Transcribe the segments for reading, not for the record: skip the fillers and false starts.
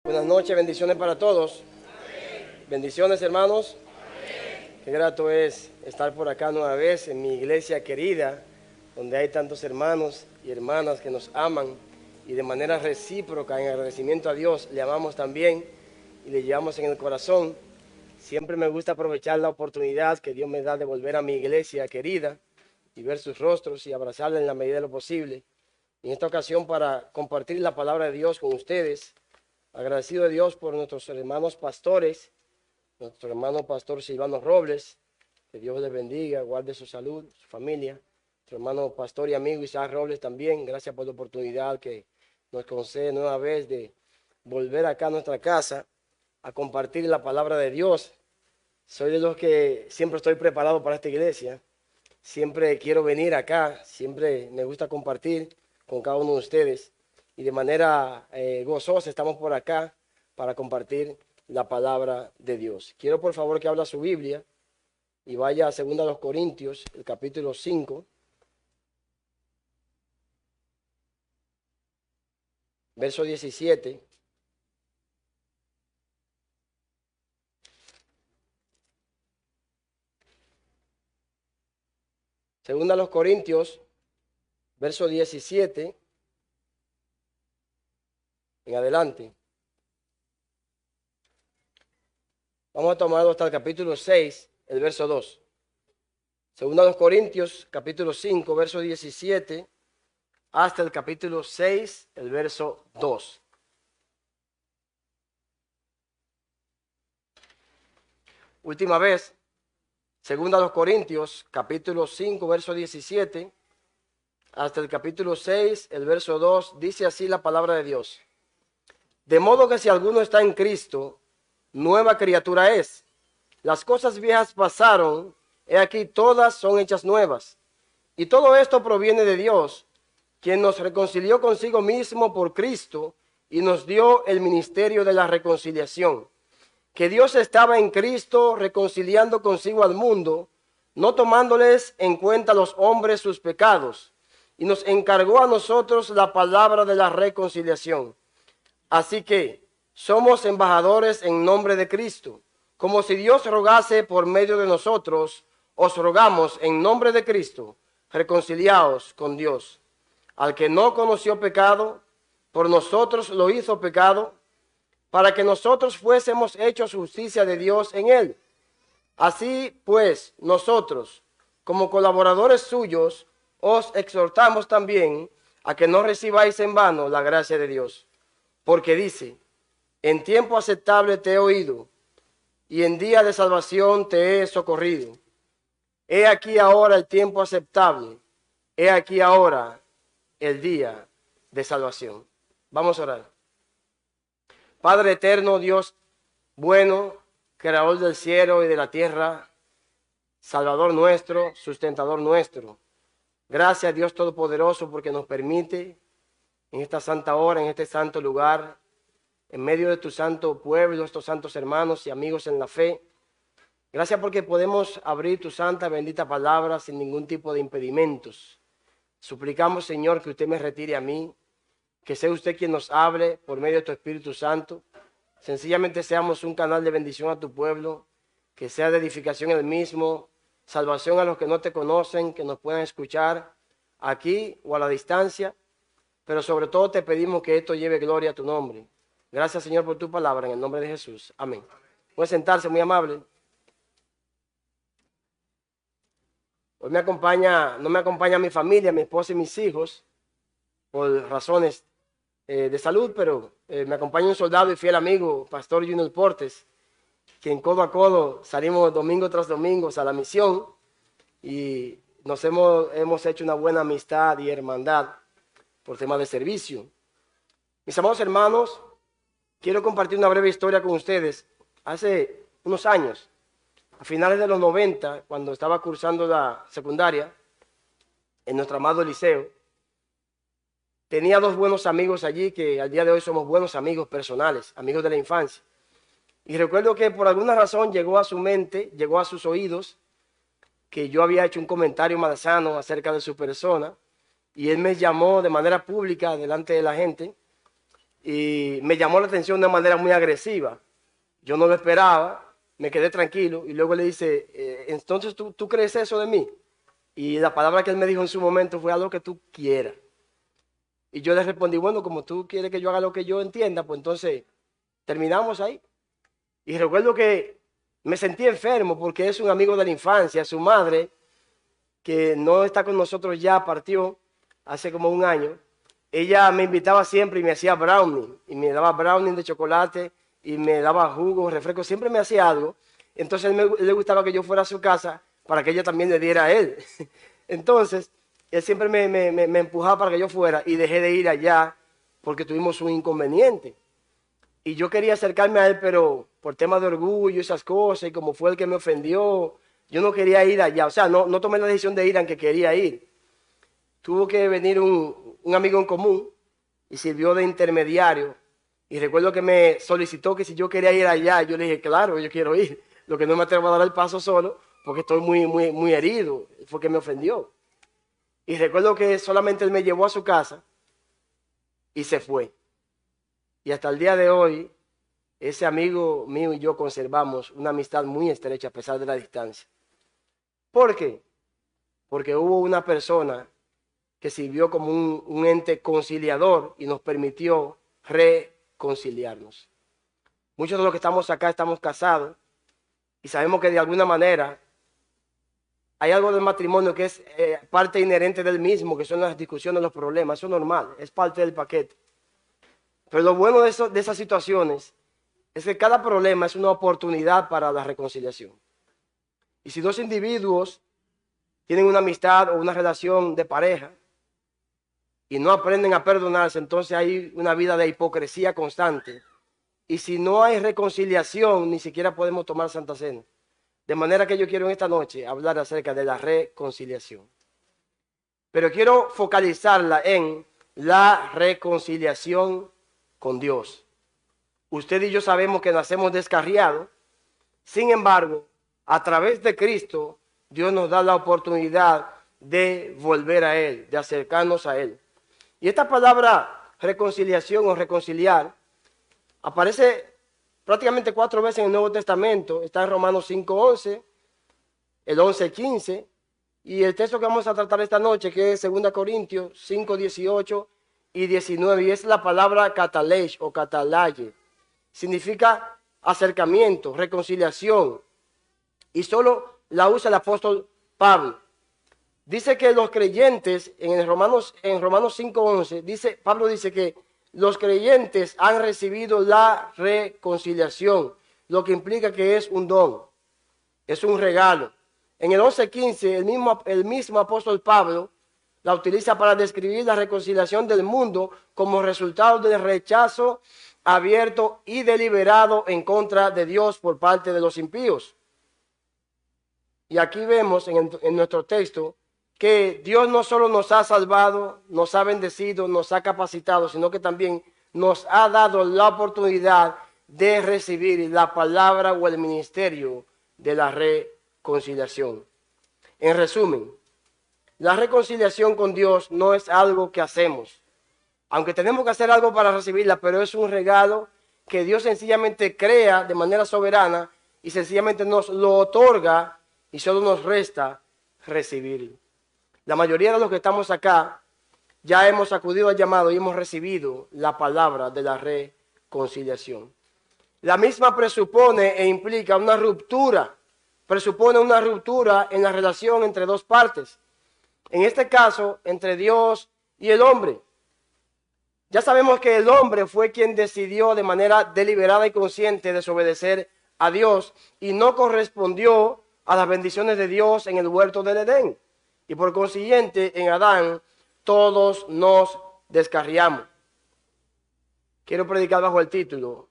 Buenas noches, bendiciones para todos. Amén. Bendiciones, hermanos. Amén. Qué grato es estar por acá nueva vez en mi iglesia querida, donde hay tantos hermanos y hermanas que nos aman y de manera recíproca, en agradecimiento a Dios, le amamos también y le llevamos en el corazón. Siempre me gusta aprovechar la oportunidad que Dios me da de volver a mi iglesia querida y ver sus rostros y abrazarla en la medida de lo posible. En esta ocasión para compartir la palabra de Dios con ustedes. Agradecido a Dios por nuestros hermanos pastores, nuestro hermano pastor Silvano Robles, que Dios les bendiga, guarde su salud, su familia. Nuestro hermano pastor y amigo Isaac Robles también, gracias por la oportunidad que nos concede nueva vez de volver acá a nuestra casa a compartir la palabra de Dios. Soy de los que siempre estoy preparado para esta iglesia, siempre quiero venir acá, siempre me gusta compartir con cada uno de ustedes. Y de manera gozosa estamos por acá para compartir la palabra de Dios. Quiero por favor que abra su Biblia y vaya a 2 Corintios, el capítulo 5, verso 17. Segunda a los Corintios, verso 17 en adelante. Vamos a tomarlo hasta el capítulo 6, el verso 2. Segunda a los Corintios, capítulo 5, verso 17, hasta el capítulo 6, el verso 2. Última vez, segunda a los Corintios, capítulo 5, verso 17, hasta el capítulo 6, el verso 2, dice así la palabra de Dios. De modo que si alguno está en Cristo, nueva criatura es. Las cosas viejas pasaron, he aquí todas son hechas nuevas. Y todo esto proviene de Dios, quien nos reconcilió consigo mismo por Cristo y nos dio el ministerio de la reconciliación. Que Dios estaba en Cristo reconciliando consigo al mundo, no tomándoles en cuenta a los hombres sus pecados, y nos encargó a nosotros la palabra de la reconciliación. Así que somos embajadores en nombre de Cristo, como si Dios rogase por medio de nosotros, os rogamos en nombre de Cristo, reconciliaos con Dios. Al que no conoció pecado, por nosotros lo hizo pecado, para que nosotros fuésemos hechos justicia de Dios en él. Así pues, nosotros, como colaboradores suyos, os exhortamos también a que no recibáis en vano la gracia de Dios. Porque dice, en tiempo aceptable te he oído, y en día de salvación te he socorrido. He aquí ahora el tiempo aceptable, he aquí ahora el día de salvación. Vamos a orar. Padre eterno, Dios bueno, creador del cielo y de la tierra, salvador nuestro, sustentador nuestro. Gracias Dios Todopoderoso porque nos permite en esta santa hora, en este santo lugar, en medio de tu santo pueblo, estos santos hermanos y amigos en la fe. Gracias porque podemos abrir tu santa bendita palabra sin ningún tipo de impedimentos. Suplicamos, Señor, que usted me retire a mí, que sea usted quien nos hable por medio de tu Espíritu Santo. Sencillamente seamos un canal de bendición a tu pueblo, que sea de edificación el mismo, salvación a los que no te conocen, que nos puedan escuchar aquí o a la distancia. Pero sobre todo te pedimos que esto lleve gloria a tu nombre. Gracias, Señor, por tu palabra, en el nombre de Jesús. Amén. Puede sentarse, muy amable. Hoy no me acompaña mi familia, mi esposa y mis hijos, por razones de salud, pero me acompaña un soldado y fiel amigo, Pastor Junior Portes, quien codo a codo salimos domingo tras domingo a la misión y hemos hecho una buena amistad y hermandad por temas de servicio. Mis amados hermanos, quiero compartir una breve historia con ustedes. Hace unos años, a finales de los 90, cuando estaba cursando la secundaria en nuestro amado liceo, tenía dos buenos amigos allí que al día de hoy somos buenos amigos personales, amigos de la infancia. Y recuerdo que por alguna razón llegó a su mente, llegó a sus oídos, que yo había hecho un comentario malsano acerca de su persona, y él me llamó de manera pública delante de la gente y me llamó la atención de una manera muy agresiva. Yo no lo esperaba, me quedé tranquilo y luego le dice, entonces ¿tú crees eso de mí? Y la palabra que él me dijo en su momento fue: haz lo que tú quieras. Y yo le respondí: bueno, como tú quieres que yo haga lo que yo entienda, pues entonces terminamos ahí. Y recuerdo que me sentí enfermo porque es un amigo de la infancia. Su madre, que no está con nosotros ya, partió hace como un año. Ella me invitaba siempre y me hacía brownie. Y me daba brownie de chocolate y me daba jugo, refresco. Siempre me hacía algo. Entonces a él le gustaba que yo fuera a su casa para que ella también le diera a él. Entonces, él siempre me empujaba para que yo fuera y dejé de ir allá porque tuvimos un inconveniente. Y yo quería acercarme a él, pero por temas de orgullo y esas cosas, y como fue el que me ofendió, yo no quería ir allá. O sea, no tomé la decisión de ir aunque quería ir. Tuvo que venir un amigo en común y sirvió de intermediario. Y recuerdo que me solicitó que si yo quería ir allá, yo le dije: claro, yo quiero ir. Lo que no me atrevo a dar el paso solo porque estoy muy herido. Fue que me ofendió. Y recuerdo que solamente él me llevó a su casa y se fue. Y hasta el día de hoy, ese amigo mío y yo conservamos una amistad muy estrecha a pesar de la distancia. ¿Por qué? Porque hubo una persona que sirvió como un ente conciliador y nos permitió reconciliarnos. Muchos de los que estamos acá estamos casados y sabemos que de alguna manera hay algo del matrimonio que es parte inherente del mismo, que son las discusiones, los problemas. Eso es normal, es parte del paquete. Pero lo bueno de esas situaciones es que cada problema es una oportunidad para la reconciliación. Y si dos individuos tienen una amistad o una relación de pareja y no aprenden a perdonarse, entonces hay una vida de hipocresía constante. Y si no hay reconciliación, ni siquiera podemos tomar Santa Cena. De manera que yo quiero en esta noche hablar acerca de la reconciliación. Pero quiero focalizarla en la reconciliación con Dios. Usted y yo sabemos que nacemos descarriados. Sin embargo, a través de Cristo, Dios nos da la oportunidad de volver a Él, de acercarnos a Él. Y esta palabra reconciliación o reconciliar aparece prácticamente 4 veces en el Nuevo Testamento. Está en Romanos 5:11, el 11:15, y el texto que vamos a tratar esta noche, que es 2 Corintios 5:18 y 19, y es la palabra katalesh o katalaye. Significa acercamiento, reconciliación, y solo la usa el apóstol Pablo. Dice que los creyentes, en Romanos 5:11, Pablo dice que los creyentes han recibido la reconciliación, lo que implica que es un don, es un regalo. En el 11:15, el mismo apóstol Pablo la utiliza para describir la reconciliación del mundo como resultado del rechazo abierto y deliberado en contra de Dios por parte de los impíos. Y aquí vemos en nuestro texto que Dios no solo nos ha salvado, nos ha bendecido, nos ha capacitado, sino que también nos ha dado la oportunidad de recibir la palabra o el ministerio de la reconciliación. En resumen, la reconciliación con Dios no es algo que hacemos, aunque tenemos que hacer algo para recibirla, pero es un regalo que Dios sencillamente crea de manera soberana y sencillamente nos lo otorga y solo nos resta recibir. La mayoría de los que estamos acá ya hemos acudido al llamado y hemos recibido la palabra de la reconciliación. La misma presupone e implica una ruptura, presupone una ruptura en la relación entre dos partes. En este caso, entre Dios y el hombre. Ya sabemos que el hombre fue quien decidió de manera deliberada y consciente desobedecer a Dios y no correspondió a las bendiciones de Dios en el huerto del Edén. Y por consiguiente, en Adán, todos nos descarriamos. Quiero predicar bajo el título: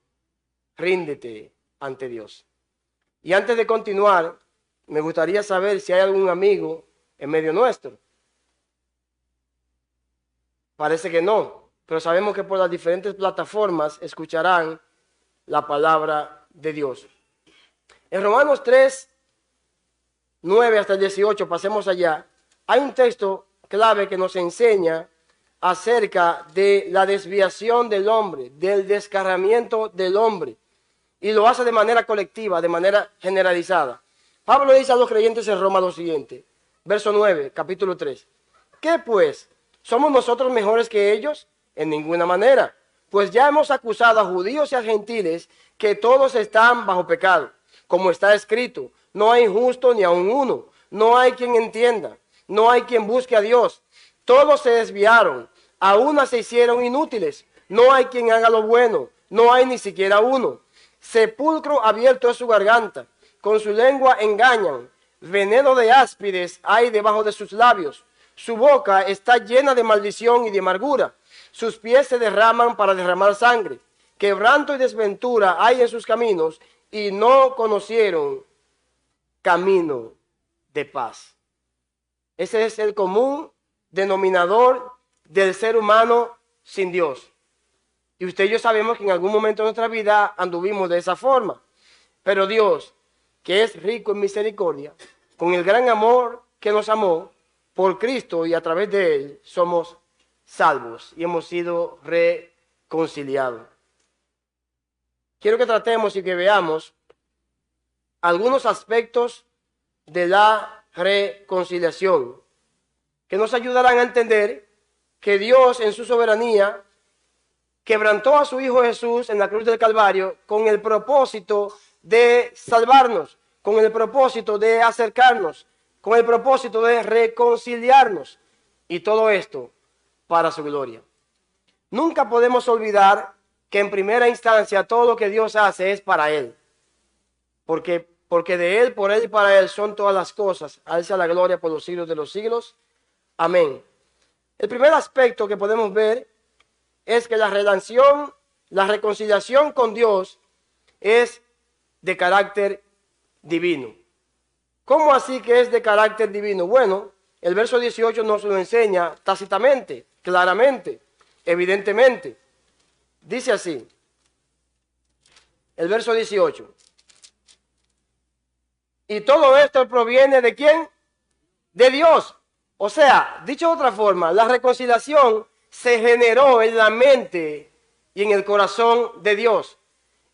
ríndete ante Dios. Y antes de continuar, me gustaría saber si hay algún amigo en medio nuestro. Parece que no, pero sabemos que por las diferentes plataformas escucharán la palabra de Dios. En Romanos 3, 9 hasta el 18, pasemos allá, hay un texto clave que nos enseña acerca de la desviación del hombre, del descarriamiento del hombre, y lo hace de manera colectiva, de manera generalizada. Pablo dice a los creyentes en Roma lo siguiente, verso 9, capítulo 3. ¿Qué pues? ¿Somos nosotros mejores que ellos? En ninguna manera. Pues ya hemos acusado a judíos y a gentiles que todos están bajo pecado. Como está escrito, no hay justo ni aun uno, no hay quien entienda, no hay quien busque a Dios. Todos se desviaron, a una se hicieron inútiles, no hay quien haga lo bueno, no hay ni siquiera uno. Sepulcro abierto es su garganta, con su lengua engañan, veneno de áspides hay debajo de sus labios. Su boca está llena de maldición y de amargura. Sus pies se derraman para derramar sangre. Quebranto y desventura hay en sus caminos y no conocieron camino de paz. Ese es el común denominador del ser humano sin Dios. Y usted y yo sabemos que en algún momento de nuestra vida anduvimos de esa forma. Pero Dios, que es rico en misericordia, con el gran amor que nos amó, por Cristo y a través de Él somos salvos y hemos sido reconciliados. Quiero que tratemos y que veamos algunos aspectos de la reconciliación que nos ayudarán a entender que Dios en su soberanía quebrantó a su Hijo Jesús en la cruz del Calvario con el propósito de salvarnos, con el propósito de acercarnos, con el propósito de reconciliarnos, y todo esto para su gloria. Nunca podemos olvidar que en primera instancia todo lo que Dios hace es para Él, porque de Él, por Él y para Él son todas las cosas. A Él sea la gloria por los siglos de los siglos. Amén. El primer aspecto que podemos ver es que la reconciliación con Dios es de carácter divino. ¿Cómo así que es de carácter divino? Bueno, el verso 18 nos lo enseña tácitamente, claramente, evidentemente. Dice así, el verso 18. Y todo esto proviene ¿de quién? De Dios. O sea, dicho de otra forma, la reconciliación se generó en la mente y en el corazón de Dios.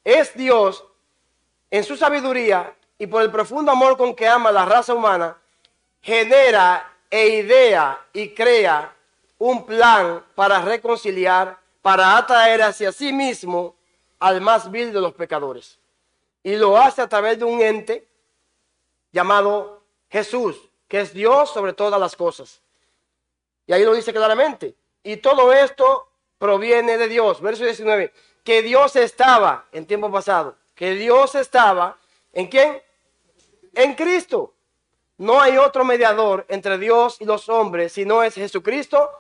Es Dios, en su sabiduría y por el profundo amor con que ama a la raza humana, genera e idea y crea un plan para reconciliar, para atraer hacia sí mismo al más vil de los pecadores. Y lo hace a través de un ente llamado Jesús, que es Dios sobre todas las cosas. Y ahí lo dice claramente. Y todo esto proviene de Dios. Verso 19. Que Dios estaba en tiempo pasado. Que Dios estaba, ¿en quién? En Cristo. No hay otro mediador entre Dios y los hombres, sino es Jesucristo,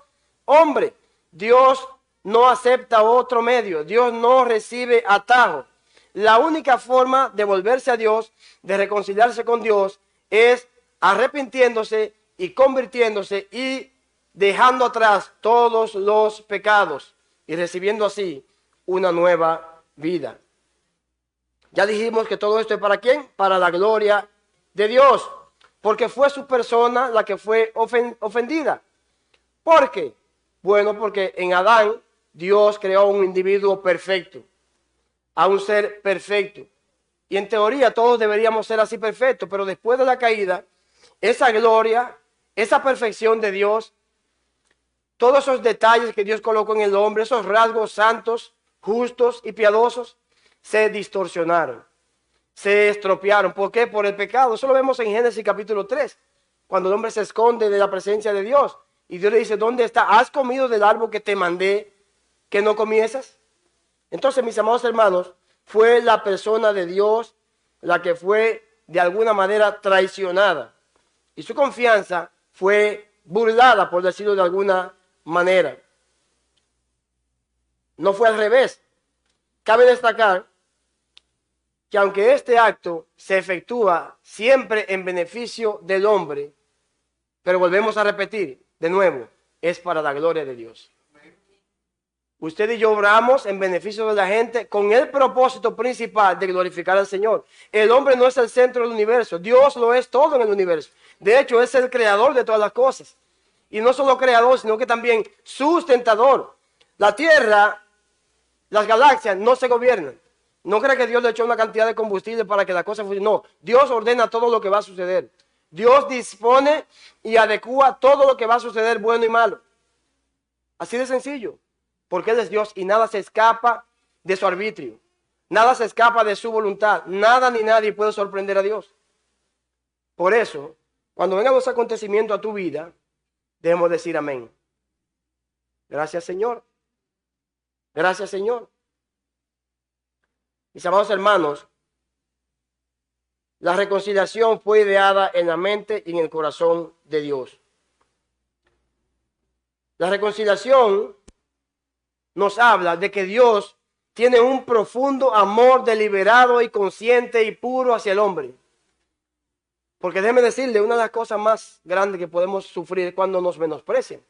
hombre. Dios no acepta otro medio. Dios no recibe atajo. La única forma de volverse a Dios, de reconciliarse con Dios, es arrepintiéndose y convirtiéndose y dejando atrás todos los pecados y recibiendo así una nueva vida. Ya dijimos que todo esto es ¿para quién? Para la gloria de Dios, porque fue su persona la que fue ofendida. ¿Por qué? Bueno, porque en Adán Dios creó un individuo perfecto, a un ser perfecto. Y en teoría todos deberíamos ser así perfectos, pero después de la caída, esa gloria, esa perfección de Dios, todos esos detalles que Dios colocó en el hombre, esos rasgos santos, justos y piadosos, se distorsionaron, se estropearon. ¿Por qué? Por el pecado. Eso lo vemos en Génesis capítulo 3, cuando el hombre se esconde de la presencia de Dios. Y Dios le dice, ¿dónde está? ¿Has comido del árbol que te mandé que no comieses? Entonces, mis amados hermanos, fue la persona de Dios la que fue de alguna manera traicionada. Y su confianza fue burlada, por decirlo de alguna manera. No fue al revés. Cabe destacar que aunque este acto se efectúa siempre en beneficio del hombre, pero volvemos a repetir de nuevo, es para la gloria de Dios. Usted y yo obramos en beneficio de la gente con el propósito principal de glorificar al Señor. El hombre no es el centro del universo, Dios lo es todo en el universo. De hecho, es el creador de todas las cosas. Y no solo creador, sino que también sustentador. La tierra, las galaxias no se gobiernan. No crea que Dios le echó una cantidad de combustible para que la cosa funcione. No, Dios ordena todo lo que va a suceder. Dios dispone y adecua todo lo que va a suceder, bueno y malo. Así de sencillo. Porque Él es Dios y nada se escapa de su arbitrio. Nada se escapa de su voluntad. Nada ni nadie puede sorprender a Dios. Por eso, cuando vengan los acontecimientos a tu vida, debemos decir amén. Gracias, Señor. Gracias, Señor. Mis amados hermanos, la reconciliación fue ideada en la mente y en el corazón de Dios. La reconciliación nos habla de que Dios tiene un profundo amor deliberado y consciente y puro hacia el hombre. Porque déjeme decirle, una de las cosas más grandes que podemos sufrir es cuando nos menosprecian.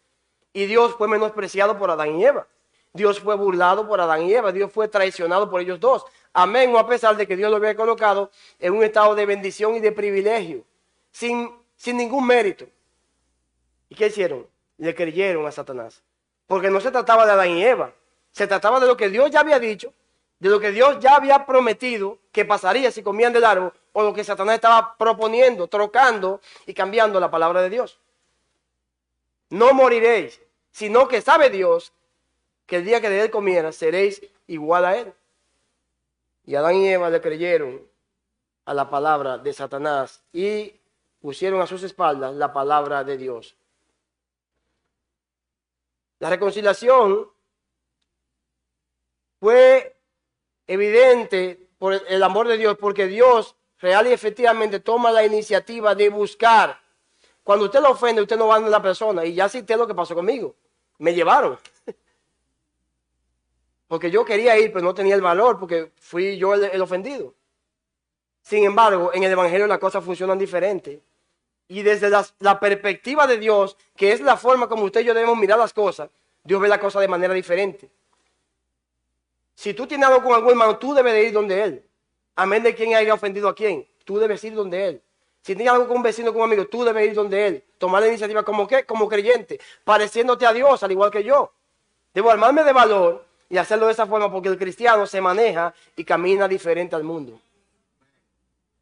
Y Dios fue menospreciado por Adán y Eva. Dios fue burlado por Adán y Eva. Dios fue traicionado por ellos dos. Amén, o a pesar de que Dios lo había colocado en un estado de bendición y de privilegio, sin ningún mérito. ¿Y qué hicieron? Le creyeron a Satanás. Porque no se trataba de Adán y Eva. Se trataba de lo que Dios ya había dicho, de lo que Dios ya había prometido que pasaría si comían del árbol, o lo que Satanás estaba proponiendo, trocando y cambiando la palabra de Dios. No moriréis, sino que sabe Dios que el día que de él comieran seréis igual a él. Y Adán y Eva le creyeron a la palabra de Satanás y pusieron a sus espaldas la palabra de Dios. La reconciliación fue evidente por el amor de Dios, porque Dios real y efectivamente toma la iniciativa de buscar. Cuando usted lo ofende, usted no va a la persona. Y ya cité lo que pasó conmigo. Me llevaron. Porque yo quería ir, pero no tenía el valor, porque fui yo el ofendido. Sin embargo, en el Evangelio las cosas funcionan diferente. Y desde la perspectiva de Dios, que es la forma como usted y yo debemos mirar las cosas, Dios ve la cosa de manera diferente. Si tú tienes algo con algún hermano, tú debes de ir donde él. Amén de quién haya ofendido a quién. Tú debes ir donde él. Si tienes algo con un vecino, con un amigo, tú debes ir donde él. Tomar la iniciativa como ¿qué? Como creyente, pareciéndote a Dios, al igual que yo. Debo armarme de valor y hacerlo de esa forma, porque el cristiano se maneja y camina diferente al mundo.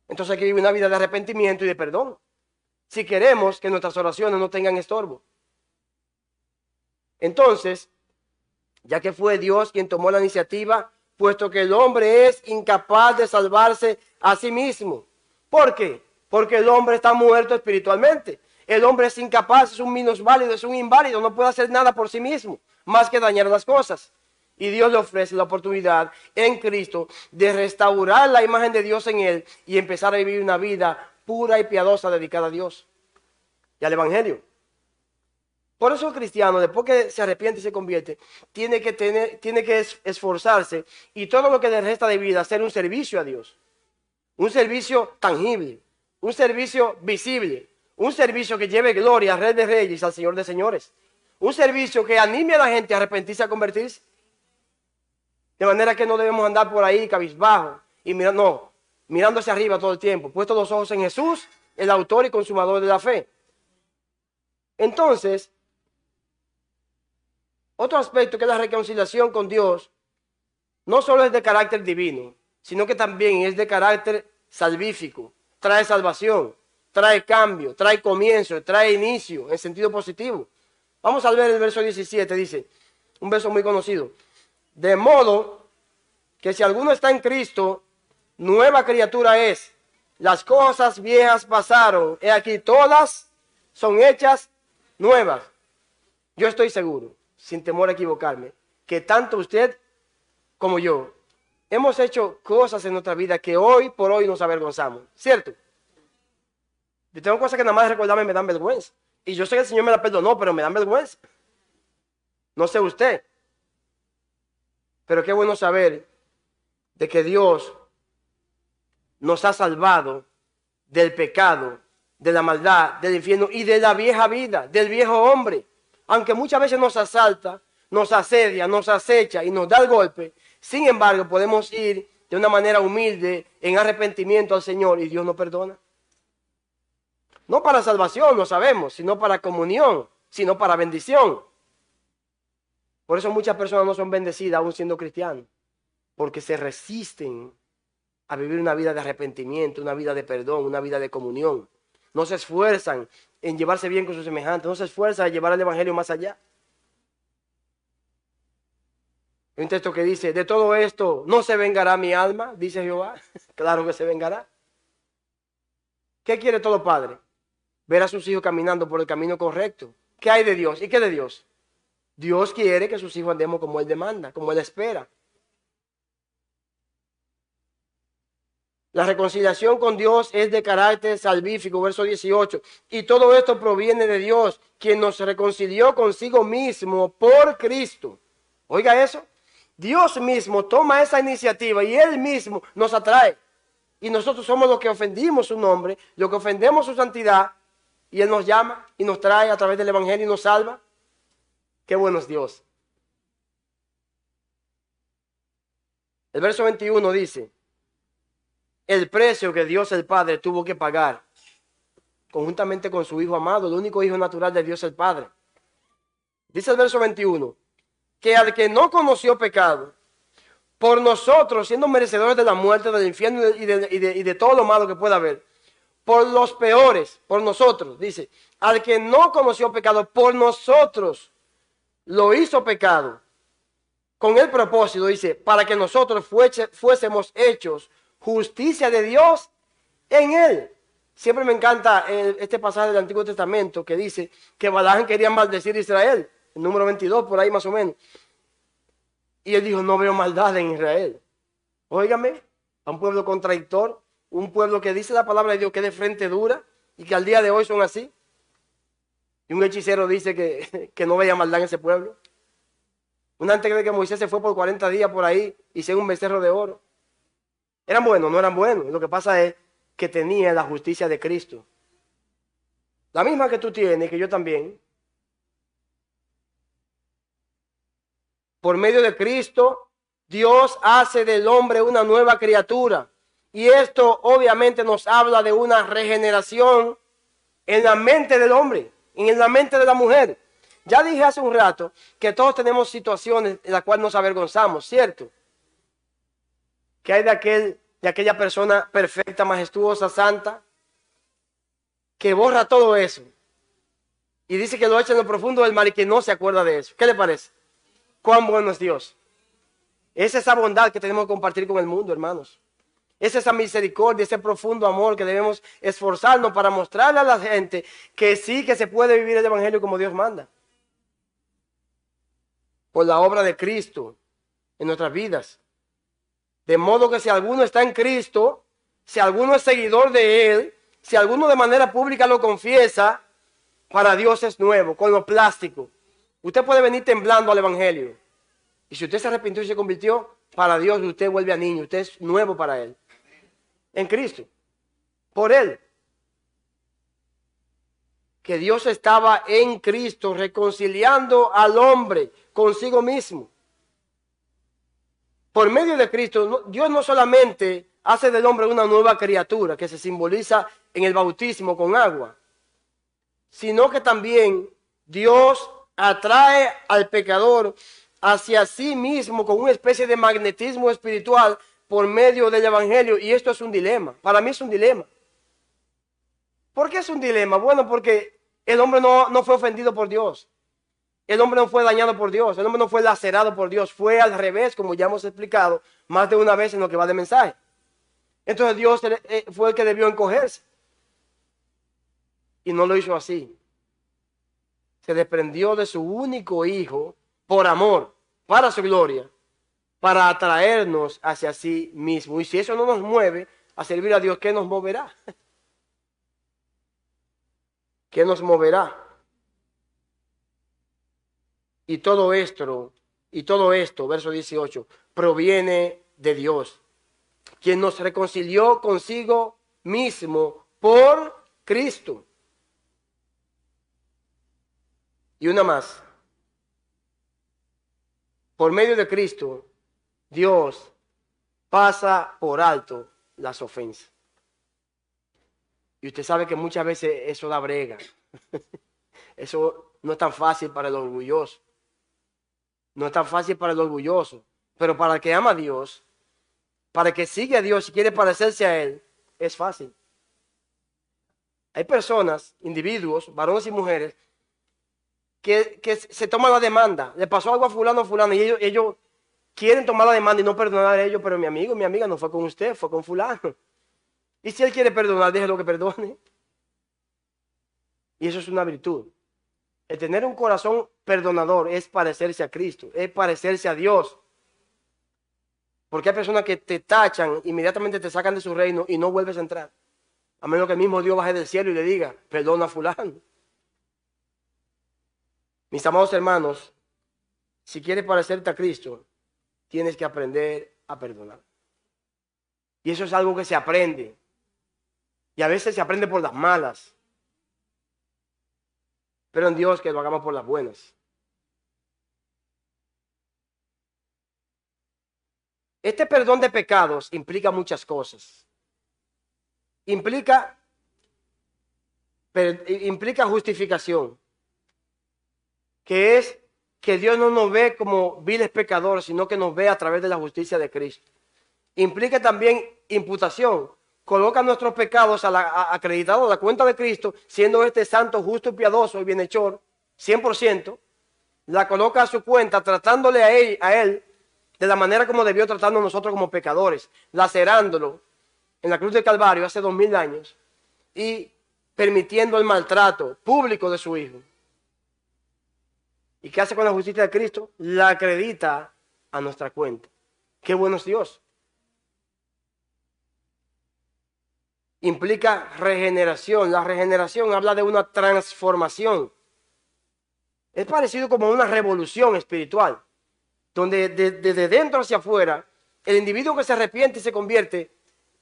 Entonces hay que vivir una vida de arrepentimiento y de perdón, si queremos que nuestras oraciones no tengan estorbo. Entonces, ya que fue Dios quien tomó la iniciativa, puesto que el hombre es incapaz de salvarse a sí mismo. ¿Por qué? Porque el hombre está muerto espiritualmente. El hombre es incapaz, es un minusválido, es un inválido, no puede hacer nada por sí mismo, más que dañar las cosas. Y Dios le ofrece la oportunidad en Cristo de restaurar la imagen de Dios en él y empezar a vivir una vida pura y piadosa dedicada a Dios y al Evangelio. Por eso el cristiano, después que se arrepiente y se convierte, tiene que esforzarse y todo lo que le resta de vida hacer un servicio a Dios. Un servicio tangible, un servicio visible, un servicio que lleve gloria al Rey de Reyes, al Señor de Señores. Un servicio que anime a la gente a arrepentirse, a convertirse. De manera que no debemos andar por ahí cabizbajo y mirando hacia arriba todo el tiempo, puestos los ojos en Jesús, el autor y consumador de la fe. Entonces, otro aspecto que es la reconciliación con Dios, no solo es de carácter divino, sino que también es de carácter salvífico. Trae salvación, trae cambio, trae comienzo, trae inicio en sentido positivo. Vamos a ver el verso 17, dice, un verso muy conocido. De modo que si alguno está en Cristo, nueva criatura es. Las cosas viejas pasaron, he aquí todas son hechas nuevas. Yo estoy seguro, sin temor a equivocarme, que tanto usted como yo hemos hecho cosas en nuestra vida que hoy por hoy nos avergonzamos, ¿cierto? Yo tengo cosas que nada más de recordarme me dan vergüenza. Y yo sé que el Señor me la perdonó, pero me dan vergüenza. No sé usted. Pero qué bueno saber de que Dios nos ha salvado del pecado, de la maldad, del infierno y de la vieja vida, del viejo hombre. Aunque muchas veces nos asalta, nos asedia, nos acecha y nos da el golpe, sin embargo podemos ir de una manera humilde en arrepentimiento al Señor y Dios nos perdona. No para salvación, lo sabemos, sino para comunión sino para bendición. Por eso muchas personas no son bendecidas aún siendo cristianos, porque se resisten a vivir una vida de arrepentimiento, una vida de perdón, una vida de comunión. No se esfuerzan en llevarse bien con sus semejantes, no se esfuerzan en llevar el evangelio más allá. Hay un texto que dice, de todo esto no se vengará mi alma, dice Jehová. Claro que se vengará. ¿Qué quiere todo padre? Ver a sus hijos caminando por el camino correcto. ¿Qué hay de Dios? ¿Y qué de Dios? Dios quiere que sus hijos andemos como Él demanda, como Él espera. La reconciliación con Dios es de carácter salvífico, verso 18. Y todo esto proviene de Dios, quien nos reconcilió consigo mismo por Cristo. Oiga eso. Dios mismo toma esa iniciativa y Él mismo nos atrae. Y nosotros somos los que ofendimos su nombre, los que ofendemos su santidad. Y Él nos llama y nos trae a través del Evangelio y nos salva. Qué bueno es Dios. El verso 21 dice, el precio que Dios el Padre tuvo que pagar, conjuntamente con su Hijo amado, el único Hijo natural de Dios el Padre. Dice el verso 21, que al que no conoció pecado, por nosotros, siendo merecedores de la muerte, del infierno y de todo lo malo que pueda haber, por los peores, por nosotros, dice, al que no conoció pecado, por nosotros lo hizo pecado, con el propósito, dice, para que nosotros fuésemos hechos justicia de Dios en él. Siempre me encanta este pasaje del Antiguo Testamento que dice que Balaam quería maldecir a Israel, el número 22, por ahí más o menos. Y él dijo, no veo maldad en Israel. Óigame, a un pueblo contradictor, un pueblo que dice la palabra de Dios que es de frente dura y que al día de hoy son así. Y un hechicero dice que no veía maldad en ese pueblo. Antes de que Moisés se fue por 40 días por ahí y se un becerro de oro. ¿Eran buenos? No eran buenos. Lo que pasa es que tenía la justicia de Cristo. La misma que tú tienes, que yo también. Por medio de Cristo, Dios hace del hombre una nueva criatura. Y esto obviamente nos habla de una regeneración en la mente del hombre, en la mente de la mujer. Ya dije hace un rato que todos tenemos situaciones en las cuales nos avergonzamos, ¿cierto? Que hay de aquella persona perfecta, majestuosa, santa, que borra todo eso y dice que lo echa en lo profundo del mar y que no se acuerda de eso. ¿Qué le parece? ¿Cuán bueno es Dios? Es esa bondad que tenemos que compartir con el mundo, hermanos. Es esa misericordia, ese profundo amor que debemos esforzarnos para mostrarle a la gente que sí que se puede vivir el evangelio como Dios manda. Por la obra de Cristo en nuestras vidas. De modo que si alguno está en Cristo, si alguno es seguidor de Él, si alguno de manera pública lo confiesa, para Dios es nuevo, con lo plástico. Usted puede venir temblando al evangelio. Y si usted se arrepintió y se convirtió, para Dios usted vuelve a niño, usted es nuevo para Él. En Cristo. Por Él. Que Dios estaba en Cristo reconciliando al hombre consigo mismo. Por medio de Cristo, Dios no solamente hace del hombre una nueva criatura que se simboliza en el bautismo con agua, sino que también Dios atrae al pecador hacia sí mismo con una especie de magnetismo espiritual por medio del evangelio. Y esto es un dilema. Para mí es un dilema. ¿Por qué es un dilema? Bueno, porque el hombre no fue ofendido por Dios. El hombre no fue dañado por Dios, el hombre no fue lacerado por Dios, fue al revés, como ya hemos explicado más de una vez en lo que va de mensaje. Entonces Dios fue el que debió encogerse. Y no lo hizo así. Se desprendió de su único hijo por amor, para su gloria, para atraernos hacia sí mismo. Y si eso no nos mueve a servir a Dios, ¿qué nos moverá? ¿Qué nos moverá? Y todo esto, verso 18, proviene de Dios, quien nos reconcilió consigo mismo por Cristo. Y una más. Por medio de Cristo, Dios pasa por alto las ofensas. Y usted sabe que muchas veces eso da brega. Eso no es tan fácil para el orgulloso. No es tan fácil para el orgulloso. Pero para el que ama a Dios, para el que sigue a Dios y quiere parecerse a Él, es fácil. Hay personas, individuos, varones y mujeres, que se toman la demanda. Le pasó algo a fulano, y ellos quieren tomar la demanda y no perdonar a ellos, pero mi amigo, mi amiga no fue con usted, fue con fulano. Y si él quiere perdonar, déjelo que perdone. Y eso es una virtud. El tener un corazón perdonador es parecerse a Cristo, es parecerse a Dios. Porque hay personas que te tachan, inmediatamente te sacan de su reino y no vuelves a entrar. A menos que el mismo Dios baje del cielo y le diga, perdona a fulano. Mis amados hermanos, si quieres parecerte a Cristo, tienes que aprender a perdonar. Y eso es algo que se aprende. Y a veces se aprende por las malas. Pero en Dios que lo hagamos por las buenas. Este perdón de pecados implica muchas cosas. Implica justificación, que es que Dios no nos ve como viles pecadores, sino que nos ve a través de la justicia de Cristo. Implica también imputación. Coloca nuestros pecados acreditados a la cuenta de Cristo, siendo este santo, justo y piadoso y bienhechor, 100%, la coloca a su cuenta, tratándole a él de la manera como debió tratarnos nosotros como pecadores, lacerándolo en la cruz del Calvario hace 2000 años y permitiendo el maltrato público de su Hijo. ¿Y qué hace con la justicia de Cristo? La acredita a nuestra cuenta. ¡Qué bueno es Dios! Implica regeneración. La regeneración habla de una transformación. Es parecido como una revolución espiritual, donde desde dentro hacia afuera, el individuo que se arrepiente y se convierte,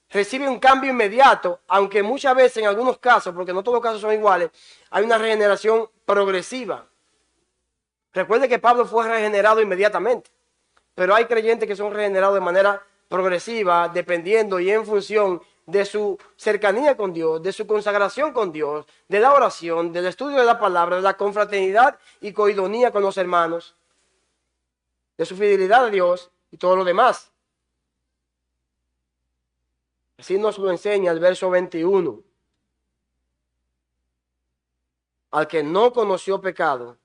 recibe un cambio inmediato, aunque muchas veces, en algunos casos, porque no todos los casos son iguales, hay una regeneración progresiva. Recuerde que Pablo fue regenerado inmediatamente, pero hay creyentes que son regenerados de manera progresiva, dependiendo y en función de su cercanía con Dios, de su consagración con Dios, de la oración, del estudio de la palabra, de la confraternidad y coidonía con los hermanos, de su fidelidad a Dios y todo lo demás. Así nos lo enseña el verso 21. Al que no conoció pecado,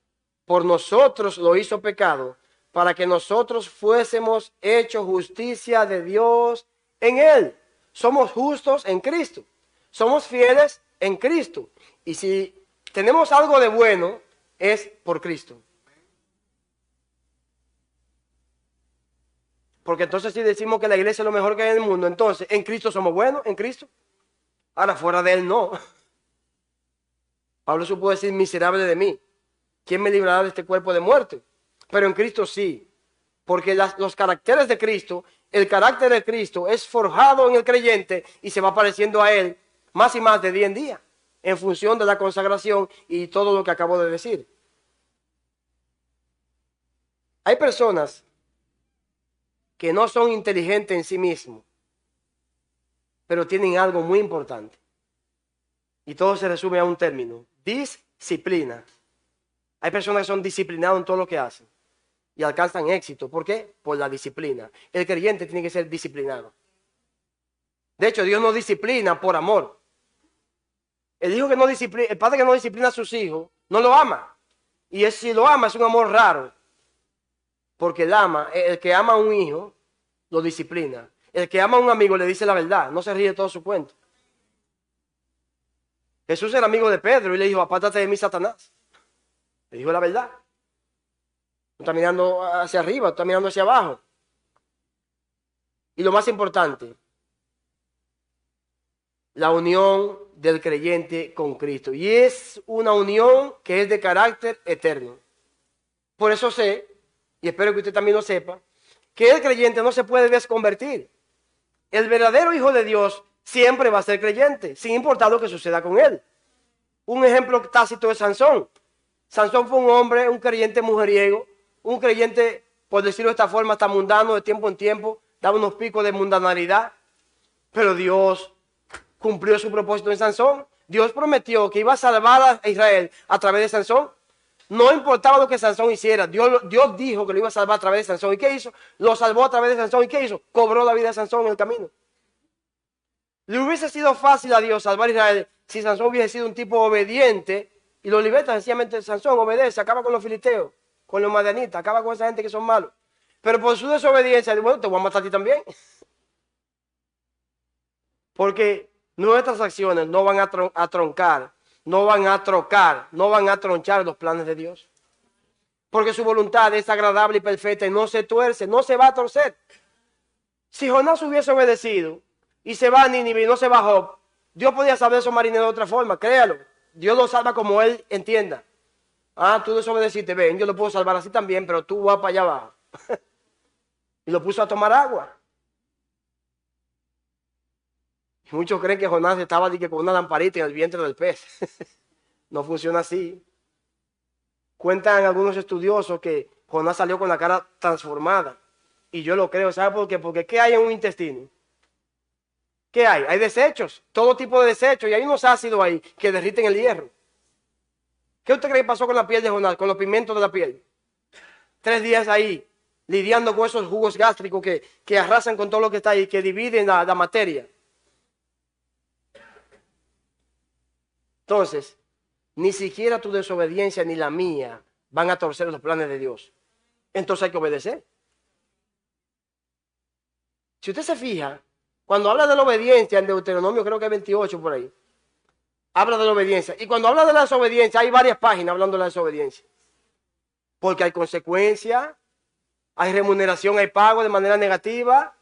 por nosotros lo hizo pecado, para que nosotros fuésemos hechos justicia de Dios en él. Somos justos en Cristo. Somos fieles en Cristo. Y si tenemos algo de bueno, es por Cristo. Porque entonces si decimos que la iglesia es lo mejor que hay en el mundo, entonces en Cristo somos buenos, en Cristo. Ahora fuera de él no. Pablo supo decir, miserable de mí, ¿quién me librará de este cuerpo de muerte? Pero en Cristo sí, porque los caracteres de Cristo, el carácter de Cristo es forjado en el creyente y se va pareciendo a él más y más de día en día, en función de la consagración y todo lo que acabo de decir. Hay personas que no son inteligentes en sí mismos, pero tienen algo muy importante. Y todo se resume a un término: disciplina. Hay personas que son disciplinadas en todo lo que hacen y alcanzan éxito. ¿Por qué? Por la disciplina. El creyente tiene que ser disciplinado. De hecho, Dios no disciplina por amor. El padre que no disciplina a sus hijos no lo ama. Y si lo ama es un amor raro. Porque el que ama a un hijo lo disciplina. El que ama a un amigo le dice la verdad, no se ríe de todo su cuento. Jesús era amigo de Pedro y le dijo, apártate de mí, Satanás. Le dijo la verdad. Tú estás mirando hacia arriba, tú estás mirando hacia abajo. Y lo más importante, la unión del creyente con Cristo. Y es una unión que es de carácter eterno. Por eso sé, y espero que usted también lo sepa, que el creyente no se puede desconvertir. El verdadero hijo de Dios siempre va a ser creyente, sin importar lo que suceda con él. Un ejemplo tácito es Sansón. Sansón fue un hombre, un creyente mujeriego, un creyente, por decirlo de esta forma, hasta mundano de tiempo en tiempo, daba unos picos de mundanalidad, pero Dios cumplió su propósito en Sansón. Dios prometió que iba a salvar a Israel a través de Sansón. No importaba lo que Sansón hiciera. Dios dijo que lo iba a salvar a través de Sansón. ¿Y qué hizo? Lo salvó a través de Sansón. ¿Y qué hizo? Cobró la vida de Sansón en el camino. Le hubiese sido fácil a Dios salvar a Israel si Sansón hubiese sido un tipo obediente y lo liberta sencillamente. Sansón obedece, acaba con los filisteos, con los madianitas, acaba con esa gente que son malos. Pero por su desobediencia, bueno, te voy a matar a ti también. Porque nuestras acciones no van a troncar, no van a trocar, no van a tronchar los planes de Dios. Porque su voluntad es agradable y perfecta y no se tuerce, no se va a torcer. Si Jonás hubiese obedecido y se va a Nínive y no se bajó, Dios podía salvar a esos marineros de otra forma, créalo. Dios lo salva como Él entienda. Ah, tú desobedeciste, ven, yo lo puedo salvar así también, pero tú vas para allá abajo. Y lo puso a tomar agua. Y muchos creen que Jonás estaba con una lamparita en el vientre del pez. No funciona así. Cuentan algunos estudiosos que Jonás salió con la cara transformada. Y yo lo creo, ¿sabe por qué? Porque ¿qué hay en un intestino? ¿Qué hay? Hay desechos, todo tipo de desechos, y hay unos ácidos ahí que derriten el hierro. ¿Qué usted cree que pasó con la piel de Jonás, con los pigmentos de la piel? 3 días ahí, lidiando con esos jugos gástricos que arrasan con todo lo que está ahí, que dividen la materia. Entonces, ni siquiera tu desobediencia ni la mía van a torcer los planes de Dios. Entonces hay que obedecer. Si usted se fija, cuando habla de la obediencia, en Deuteronomio creo que es 28 por ahí, habla de la obediencia. Y cuando habla de la desobediencia, hay varias páginas hablando de la desobediencia. Porque hay consecuencia, hay remuneración, hay pago de manera negativa.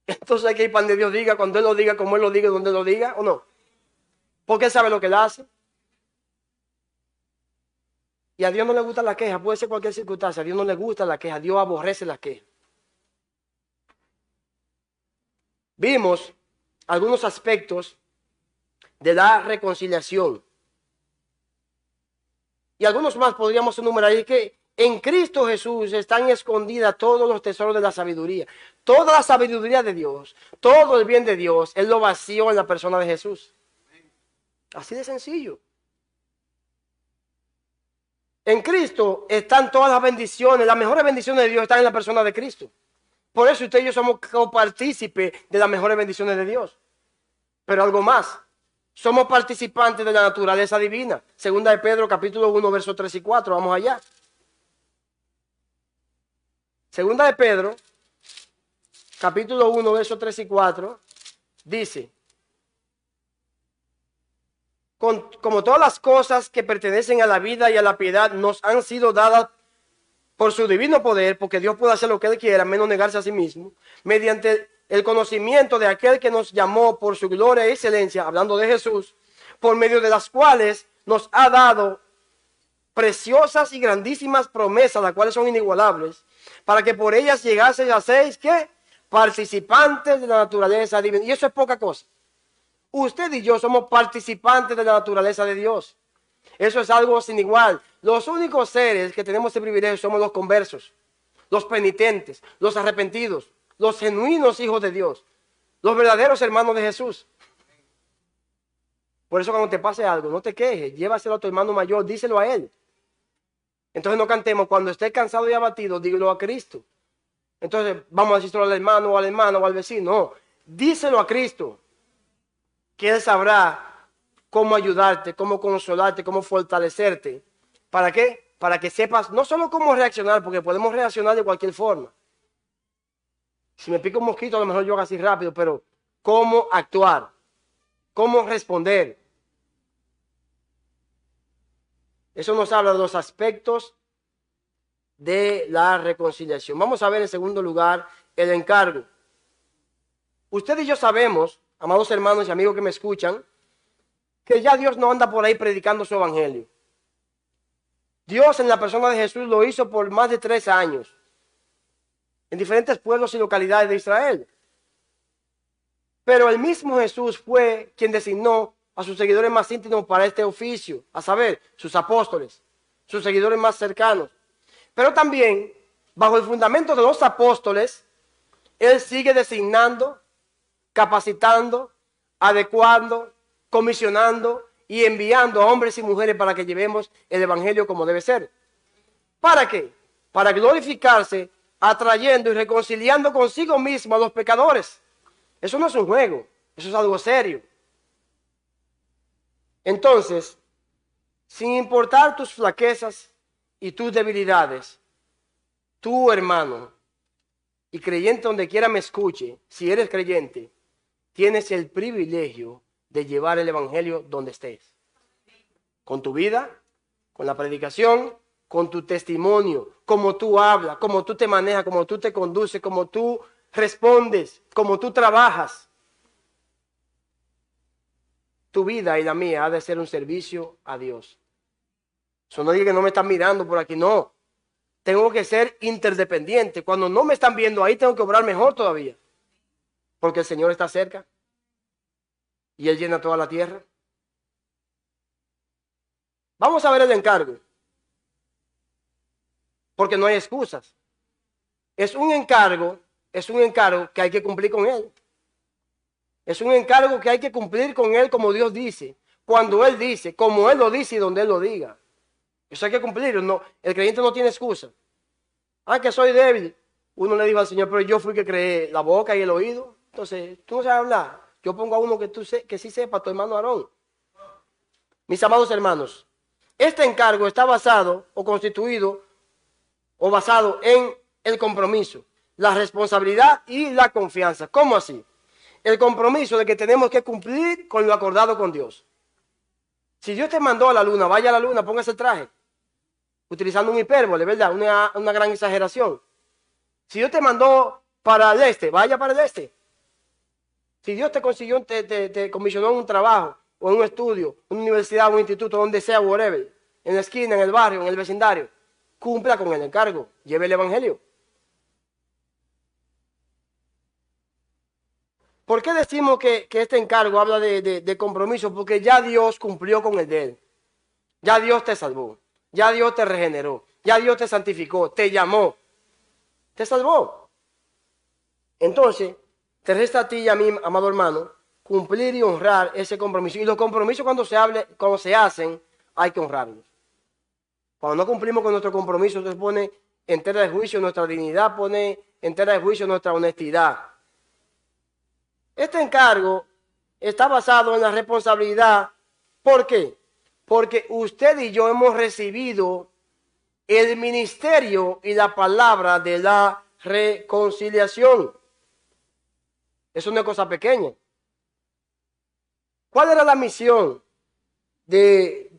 Entonces hay que ir para donde Dios diga, cuando Él lo diga, como Él lo diga, donde Él lo diga, ¿o no? Porque Él sabe lo que Él hace. Y a Dios no le gusta la queja, puede ser cualquier circunstancia. A Dios no le gusta la queja, Dios aborrece la queja. Vimos algunos aspectos de la reconciliación. Y algunos más podríamos enumerar ahí que en Cristo Jesús están escondidas todos los tesoros de la sabiduría. Toda la sabiduría de Dios, todo el bien de Dios, Él lo vació en la persona de Jesús. Así de sencillo. En Cristo están todas las bendiciones, las mejores bendiciones de Dios están en la persona de Cristo. Por eso usted y yo somos copartícipes de las mejores bendiciones de Dios. Pero algo más, somos participantes de la naturaleza divina. Segunda de Pedro, capítulo 1, versos 3 y 4. Vamos allá. Segunda de Pedro, capítulo 1, versos 3 y 4, dice: como todas las cosas que pertenecen a la vida y a la piedad nos han sido dadas por su divino poder, porque Dios puede hacer lo que Él quiera, menos negarse a sí mismo, mediante el conocimiento de aquel que nos llamó por su gloria y excelencia, hablando de Jesús, por medio de las cuales nos ha dado preciosas y grandísimas promesas, las cuales son inigualables, para que por ellas llegaseis a ser, ¿qué? Participantes de la naturaleza divina. Y eso es poca cosa. Usted y yo somos participantes de la naturaleza de Dios. Eso es algo sin igual. Los únicos seres que tenemos ese privilegio somos los conversos, los penitentes, los arrepentidos, los genuinos hijos de Dios, los verdaderos hermanos de Jesús. Por eso cuando te pase algo, no te quejes, llévaselo a tu hermano mayor, díselo a él. Entonces no cantemos, cuando esté cansado y abatido, dígelo a Cristo. Entonces vamos a decírselo al hermano o al hermano o al vecino. No, díselo a Cristo, que Él sabrá cómo ayudarte, cómo consolarte, cómo fortalecerte. ¿Para qué? Para que sepas no solo cómo reaccionar, porque podemos reaccionar de cualquier forma. Si me pica un mosquito, a lo mejor yo hago así rápido, pero cómo actuar, cómo responder. Eso nos habla de los aspectos de la reconciliación. Vamos a ver en segundo lugar el encargo. Usted y yo sabemos, amados hermanos y amigos que me escuchan, que ya Dios no anda por ahí predicando su evangelio. Dios en la persona de Jesús lo hizo por más de 3 años en diferentes pueblos y localidades de Israel. Pero el mismo Jesús fue quien designó a sus seguidores más íntimos para este oficio, a saber, sus apóstoles, sus seguidores más cercanos. Pero también, bajo el fundamento de los apóstoles, Él sigue designando, capacitando, adecuando, comisionando y enviando a hombres y mujeres para que llevemos el evangelio como debe ser. ¿Para qué? Para glorificarse, atrayendo y reconciliando consigo mismo a los pecadores. Eso no es un juego, eso es algo serio. Entonces, sin importar tus flaquezas y tus debilidades, tú, hermano, y creyente donde quiera me escuche, si eres creyente, tienes el privilegio de llevar el evangelio donde estés. Con tu vida, con la predicación, con tu testimonio, como tú hablas, como tú te manejas, como tú te conduces, como tú respondes, como tú trabajas. Tu vida y la mía ha de ser un servicio a Dios. Eso no diga que no me están mirando por aquí, no. Tengo que ser interdependiente. Cuando no me están viendo ahí, tengo que obrar mejor todavía. Porque el Señor está cerca. Y Él llena toda la tierra. Vamos a ver el encargo. Porque no hay excusas. Es un encargo que hay que cumplir con Él. Es un encargo que hay que cumplir con Él como Dios dice. Cuando Él dice, como Él lo dice y donde Él lo diga. Eso hay que cumplirlo. No, el creyente no tiene excusa. Ah, que soy débil. Uno le dijo al Señor, pero yo fui que creé la boca y el oído. Entonces, tú no sabes hablar. Yo pongo a uno que sí sepa, tu hermano Aarón. Mis amados hermanos, este encargo está basado o constituido o basado en el compromiso, la responsabilidad y la confianza. ¿Cómo así? El compromiso de que tenemos que cumplir con lo acordado con Dios. Si Dios te mandó a la luna, vaya a la luna, póngase el traje. Utilizando un hipérbole, ¿verdad? Una gran exageración. Si Dios te mandó para el este, vaya para el este. Si Dios te consiguió, te comisionó en un trabajo, o en un estudio, una universidad, un instituto, donde sea, whatever, en la esquina, en el barrio, en el vecindario, cumpla con el encargo, lleve el evangelio. ¿Por qué decimos que este encargo habla de compromiso? Porque ya Dios cumplió con el de él. Ya Dios te salvó. Ya Dios te regeneró. Ya Dios te santificó. Te llamó. Te salvó. Entonces, te resta a ti y a mí, amado hermano, cumplir y honrar ese compromiso. Y los compromisos cuando se hacen, hay que honrarlos. Cuando no cumplimos con nuestro compromiso, entonces pone en tela de juicio nuestra dignidad, pone en tela de juicio nuestra honestidad. Este encargo está basado en la responsabilidad. ¿Por qué? Porque usted y yo hemos recibido el ministerio y la palabra de la reconciliación. Eso no es cosa pequeña. ¿Cuál era la misión? ¿En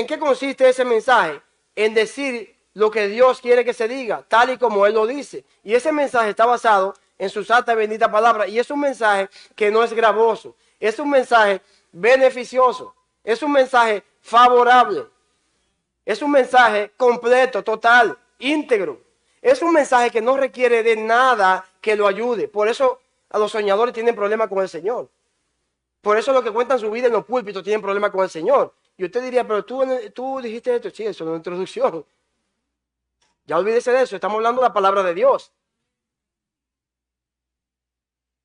qué consiste ese mensaje? En decir lo que Dios quiere que se diga, tal y como Él lo dice. Y ese mensaje está basado en su santa y bendita palabra. Y es un mensaje que no es gravoso. Es un mensaje beneficioso. Es un mensaje favorable. Es un mensaje completo, total, íntegro. Es un mensaje que no requiere de nada que lo ayude. Por eso a los soñadores tienen problemas con el Señor. Por eso los que cuentan su vida en los púlpitos tienen problemas con el Señor. Y usted diría, pero tú dijiste esto. Sí, eso es una introducción. Ya olvídese de eso. Estamos hablando de la palabra de Dios.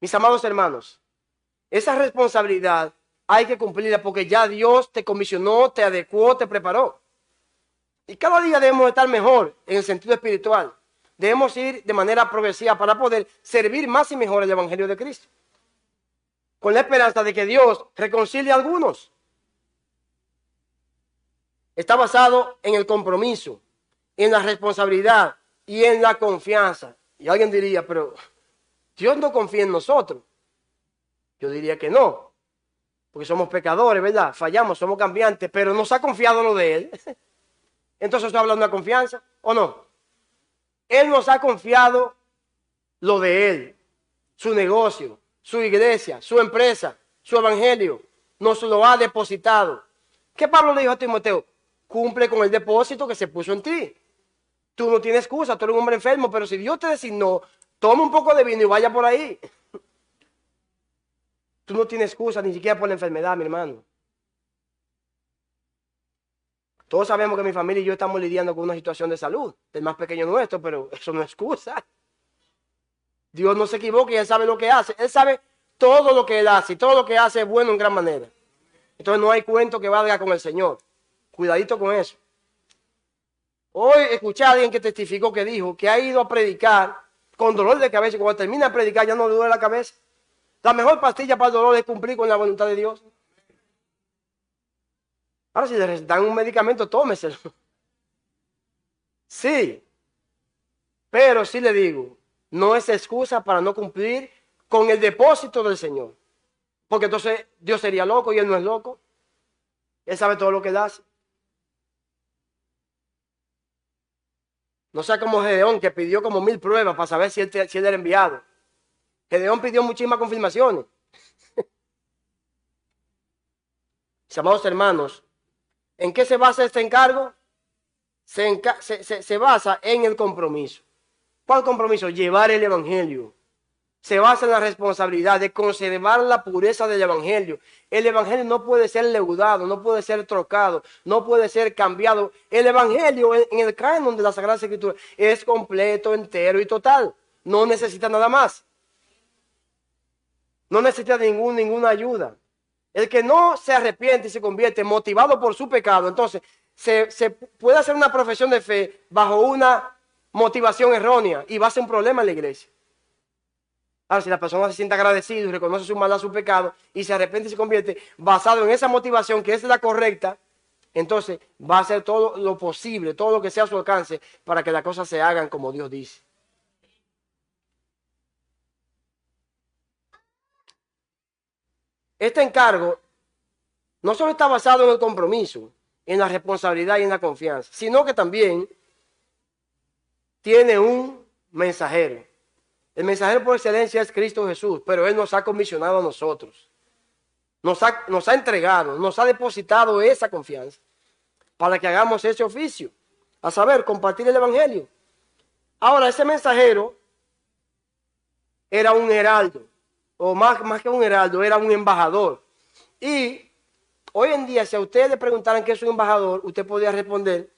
Mis amados hermanos, esa responsabilidad hay que cumplirla porque ya Dios te comisionó, te adecuó, te preparó. Y cada día debemos estar mejor en el sentido espiritual. Debemos ir de manera progresiva para poder servir más y mejor el Evangelio de Cristo. Con la esperanza de que Dios reconcilie a algunos. Está basado en el compromiso, en la responsabilidad y en la confianza. Y alguien diría, pero Dios no confía en nosotros. Yo diría que no, porque somos pecadores, ¿verdad? Fallamos, somos cambiantes, pero nos ha confiado lo de Él. Entonces, ¿está hablando de confianza o no? Él nos ha confiado lo de Él, su negocio, su iglesia, su empresa, su evangelio. Nos lo ha depositado. ¿Qué Pablo le dijo a Timoteo? Cumple con el depósito que se puso en ti. Tú no tienes excusa, tú eres un hombre enfermo, pero si Dios te designó, toma un poco de vino y vaya por ahí. Tú no tienes excusa ni siquiera por la enfermedad, mi hermano. Todos sabemos que mi familia y yo estamos lidiando con una situación de salud, del más pequeño nuestro, pero eso no es excusa. Dios no se equivoca y Él sabe lo que hace. Él sabe todo lo que Él hace y todo lo que hace es bueno en gran manera. Entonces no hay cuento que valga con el Señor. Cuidadito con eso. Hoy escuché a alguien que testificó que dijo que ha ido a predicar con dolor de cabeza y cuando termina de predicar ya no le duele la cabeza. La mejor pastilla para el dolor es cumplir con la voluntad de Dios. Ahora si le recetan un medicamento, tómeselo. Sí, pero sí le digo, no es excusa para no cumplir con el depósito del Señor. Porque entonces Dios sería loco y Él no es loco. Él sabe todo lo que Él hace. No sea como Gedeón, que pidió como 1000 pruebas para saber si él era enviado. Gedeón pidió muchísimas confirmaciones. Mis amados hermanos, ¿en qué se basa este encargo? Se basa en el compromiso. ¿Cuál compromiso? Llevar el Evangelio. Se basa en la responsabilidad de conservar la pureza del Evangelio. El Evangelio no puede ser leudado, no puede ser trocado, no puede ser cambiado. El Evangelio en el canon de la Sagrada Escritura es completo, entero y total. No necesita nada más. No necesita ninguna ayuda. El que no se arrepiente y se convierte motivado por su pecado, entonces se puede hacer una profesión de fe bajo una motivación errónea y va a ser un problema en la iglesia. Ahora, si la persona se siente agradecido y reconoce su maldad, su pecado, y se arrepiente y se convierte basado en esa motivación que es la correcta, entonces va a hacer todo lo posible, todo lo que sea a su alcance para que las cosas se hagan como Dios dice. Este encargo no solo está basado en el compromiso, en la responsabilidad y en la confianza, sino que también tiene un mensajero. El mensajero por excelencia es Cristo Jesús, pero Él nos ha comisionado a nosotros. Nos ha entregado, nos ha depositado esa confianza para que hagamos ese oficio, a saber, compartir el Evangelio. Ahora, ese mensajero era un heraldo, o más que un heraldo, era un embajador. Y hoy en día, si a ustedes le preguntaran qué es un embajador, usted podría responder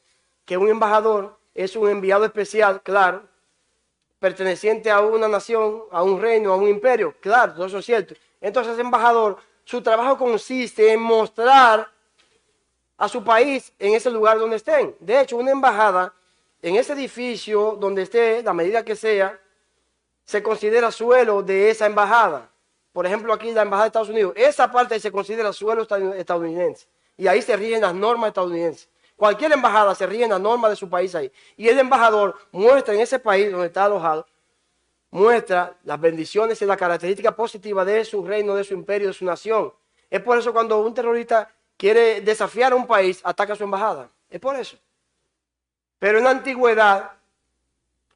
que un embajador es un enviado especial, claro, perteneciente a una nación, a un reino, a un imperio, claro, todo eso es cierto. Entonces, embajador, su trabajo consiste en mostrar a su país en ese lugar donde estén. De hecho, una embajada en ese edificio donde esté, la medida que sea, se considera suelo de esa embajada. Por ejemplo, aquí la embajada de Estados Unidos, esa parte se considera suelo estadounidense y ahí se rigen las normas estadounidenses. Cualquier embajada se rige en la norma de su país ahí. Y el embajador muestra en ese país donde está alojado, muestra las bendiciones y las características positivas de su reino, de su imperio, de su nación. Es por eso cuando un terrorista quiere desafiar a un país, ataca a su embajada. Es por eso. Pero en la antigüedad,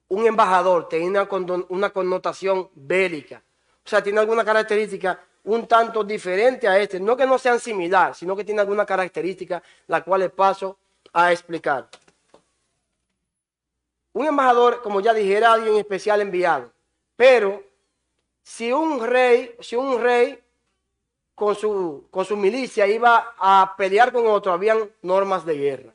un embajador tenía una connotación bélica. O sea, tiene alguna característica un tanto diferente a este. No que no sean similares, sino que tiene alguna característica la cual les paso a explicar. Un embajador, como ya dije, era alguien especial enviado. Pero si un rey con su milicia iba a pelear con otro, habían normas de guerra.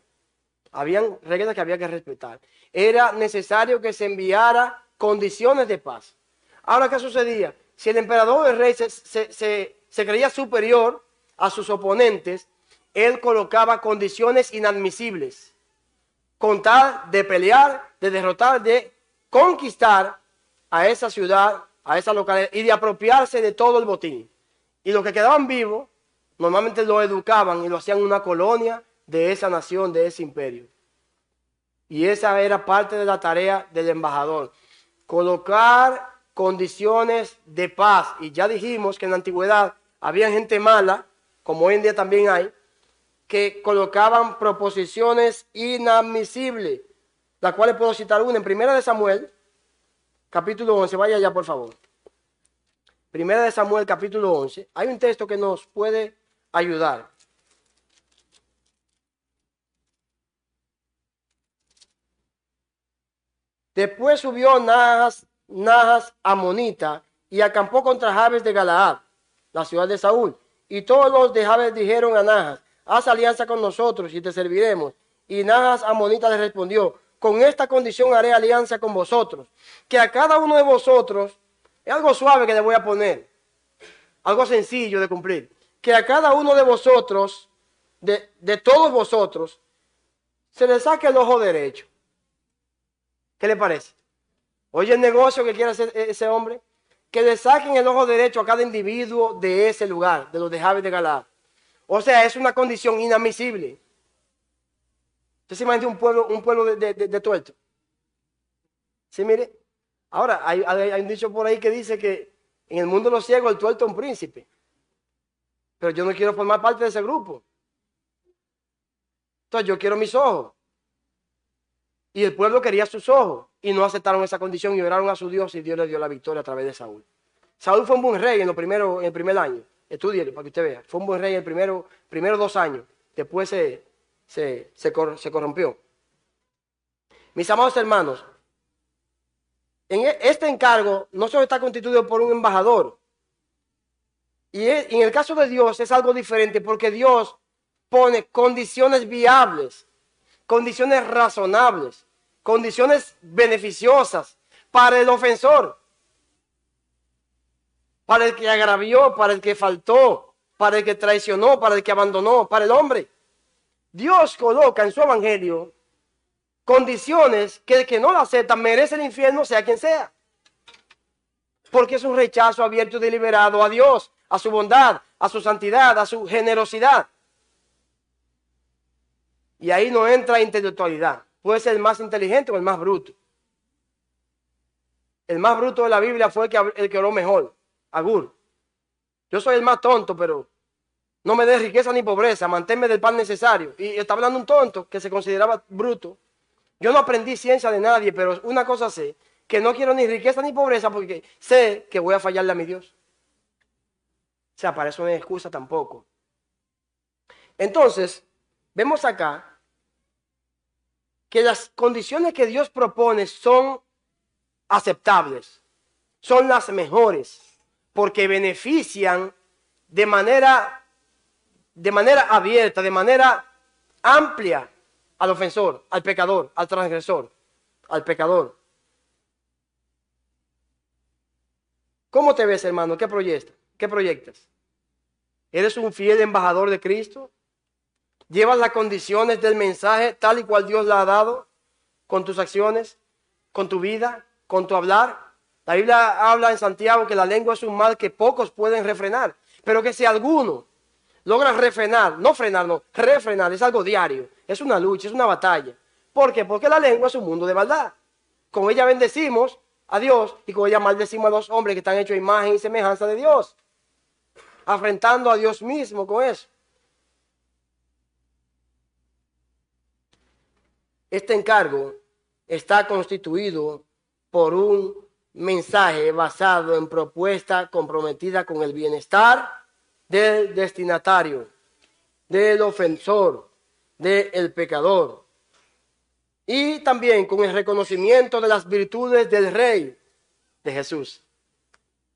Habían reglas que había que respetar. Era necesario que se enviara condiciones de paz. Ahora, ¿qué sucedía? Si el emperador o el rey se creía superior a sus oponentes, él colocaba condiciones inadmisibles, con tal de pelear, de derrotar, de conquistar a esa ciudad, a esa localidad y de apropiarse de todo el botín. Y los que quedaban vivos, normalmente lo educaban y lo hacían una colonia de esa nación, de ese imperio. Y esa era parte de la tarea del embajador, colocar condiciones de paz. Y ya dijimos que en la antigüedad había gente mala, como hoy en día también hay, que colocaban proposiciones inadmisibles, las cuales puedo citar una en 1 de Samuel, capítulo 11, vaya allá por favor. 1 de Samuel, capítulo 11, hay un texto que nos puede ayudar. Después subió Nahas amonita y acampó contra Jabes de Galaad, la ciudad de Saúl. Y todos los de Jabes dijeron a Nahas: haz alianza con nosotros y te serviremos. Y Nahas amonita le respondió: con esta condición haré alianza con vosotros, que a cada uno de vosotros, es algo suave que le voy a poner, algo sencillo de cumplir, que a cada uno de vosotros, de todos vosotros, se le saque el ojo derecho. ¿Qué le parece? Oye, el negocio que quiere hacer ese hombre, que le saquen el ojo derecho a cada individuo de ese lugar, de los de Jabes de Galaad. O sea, es una condición inadmisible. Usted se imagina un pueblo de tuerto. Sí, mire. Ahora, hay un dicho por ahí que dice que en el mundo de los ciegos el tuerto es un príncipe. Pero yo no quiero formar parte de ese grupo. Entonces yo quiero mis ojos. Y el pueblo quería sus ojos. Y no aceptaron esa condición y oraron a su Dios y Dios le dio la victoria a través de Saúl. Saúl fue un buen rey en el primer año. Estúdielo para que usted vea. Fue un buen rey en el primero 2 años. Después se corrompió. Mis amados hermanos, este encargo no solo está constituido por un embajador. Y en el caso de Dios es algo diferente porque Dios pone condiciones viables, condiciones razonables, condiciones beneficiosas para el ofensor, para el que agravió, para el que faltó, para el que traicionó, para el que abandonó, para el hombre. Dios coloca en su evangelio condiciones que el que no la acepta merece el infierno, sea quien sea. Porque es un rechazo abierto y deliberado a Dios, a su bondad, a su santidad, a su generosidad. Y ahí no entra intelectualidad. Puede ser el más inteligente o el más bruto. El más bruto de la Biblia fue el que oró mejor, Agur. Yo soy el más tonto, pero no me des riqueza ni pobreza, manténme del pan necesario. Y está hablando un tonto que se consideraba bruto. Yo no aprendí ciencia de nadie, pero una cosa sé, que no quiero ni riqueza ni pobreza porque sé que voy a fallarle a mi Dios. O sea, para eso no hay excusa tampoco. Entonces, vemos acá que las condiciones que Dios propone son aceptables, son las mejores, porque benefician de manera abierta, de manera amplia al ofensor, al pecador, al transgresor, al pecador. ¿Cómo te ves, hermano? ¿Qué proyectas? ¿Qué proyectas? ¿Eres un fiel embajador de Cristo? ¿Llevas las condiciones del mensaje tal y cual Dios la ha dado? ¿Con tus acciones? ¿Con tu vida? ¿Con tu hablar? La Biblia habla en Santiago que la lengua es un mal que pocos pueden refrenar. Pero que si alguno logra refrenar, no frenar, no, refrenar, es algo diario. Es una lucha, es una batalla. ¿Por qué? Porque la lengua es un mundo de maldad. Con ella bendecimos a Dios y con ella maldecimos a los hombres que están hechos a imagen y semejanza de Dios. Afrentando a Dios mismo con eso. Este encargo está constituido por un mensaje basado en propuesta comprometida con el bienestar del destinatario, del ofensor, del pecador. Y también con el reconocimiento de las virtudes del Rey, de Jesús.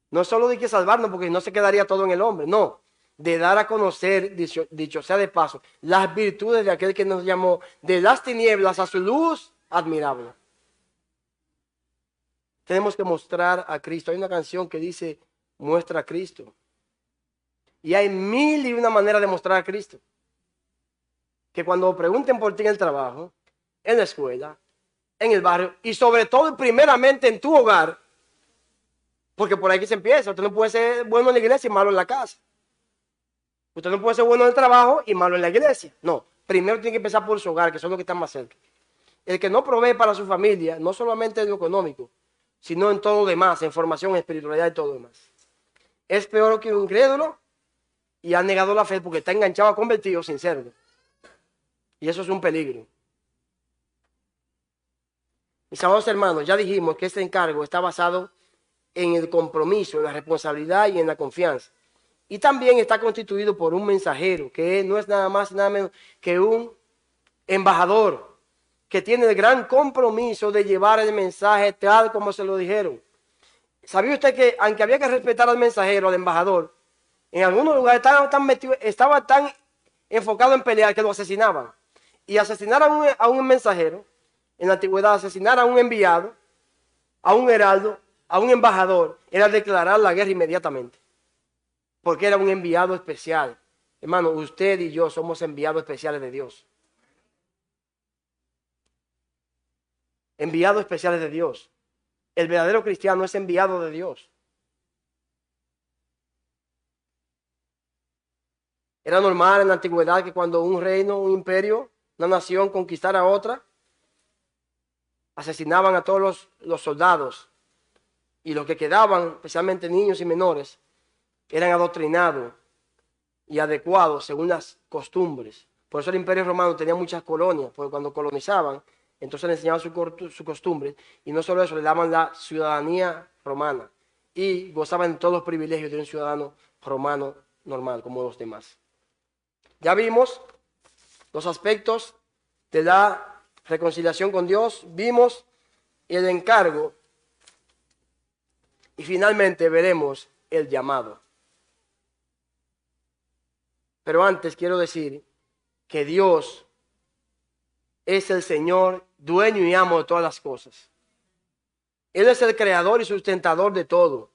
No solo de que salvarnos porque no se quedaría todo en el hombre, no. De dar a conocer, dicho sea de paso, las virtudes de aquel que nos llamó de las tinieblas a su luz admirable. Tenemos que mostrar a Cristo. Hay una canción que dice, muestra a Cristo. Y hay 1001 maneras de mostrar a Cristo. Que cuando pregunten por ti en el trabajo, en la escuela, en el barrio, y sobre todo y primeramente en tu hogar, porque por ahí que se empieza. Usted no puede ser bueno en la iglesia y malo en la casa. Usted no puede ser bueno en el trabajo y malo en la iglesia. No, primero tiene que empezar por su hogar, que son los que están más cerca. El que no provee para su familia, no solamente en lo económico, sino en todo lo demás, en formación, espiritualidad y todo lo demás. Es peor que un incrédulo y ha negado la fe porque está enganchado a convertido sin serlo. Y eso es un peligro. Mis amados hermanos, ya dijimos que este encargo está basado en el compromiso, en la responsabilidad y en la confianza. Y también está constituido por un mensajero, que no es nada más y nada menos que un embajador, que tiene el gran compromiso de llevar el mensaje tal como se lo dijeron. ¿Sabía usted que aunque había que respetar al mensajero, al embajador, en algunos lugares estaba tan enfocado en pelear que lo asesinaban? Y asesinar a un mensajero, en la antigüedad asesinar a un enviado, a un heraldo, a un embajador, era declarar la guerra inmediatamente. porque era un enviado especial. Hermano, usted y yo somos enviados especiales de Dios. Enviados especiales de Dios. El verdadero cristiano es enviado de Dios. Era normal en la antigüedad que cuando un reino, un imperio, una nación conquistara a otra, asesinaban a todos los soldados, y los que quedaban, especialmente niños y menores, eran adoctrinados y adecuados según las costumbres. Por eso el Imperio Romano tenía muchas colonias, porque cuando colonizaban, entonces le enseñaban su costumbre, y no solo eso, le daban la ciudadanía romana, y gozaban de todos los privilegios de un ciudadano romano normal, como los demás. Ya vimos los aspectos de la reconciliación con Dios, vimos el encargo, y finalmente veremos el llamado. Pero antes quiero decir que Dios es el Señor, dueño y amo de todas las cosas. Él es el creador y sustentador de todo.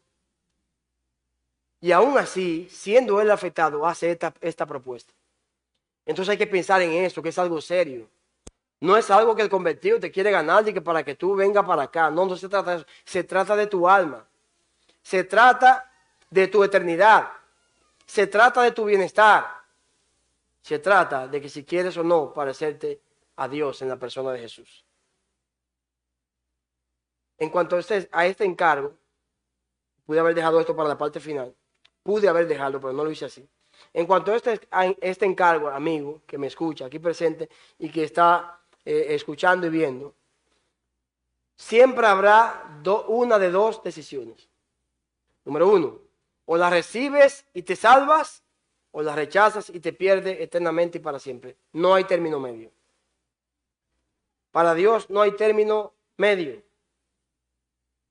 Y aún así, siendo Él afectado, hace esta propuesta. Entonces hay que pensar en esto, que es algo serio. No es algo que el convertido te quiere ganar y que para que tú vengas para acá. No, no se trata de eso. Se trata de tu alma. Se trata de tu eternidad. Se trata de tu bienestar. Se trata de que si quieres o no parecerte a Dios en la persona de Jesús. En cuanto a este encargo, pude haber dejado esto para la parte final. Pude haber dejado, pero no lo hice así. En cuanto a este encargo, amigo, que me escucha aquí presente y que está escuchando y viendo, siempre habrá una de dos decisiones. Número uno, o la recibes y te salvas, o la rechazas y te pierdes eternamente y para siempre. No hay término medio. Para Dios no hay término medio.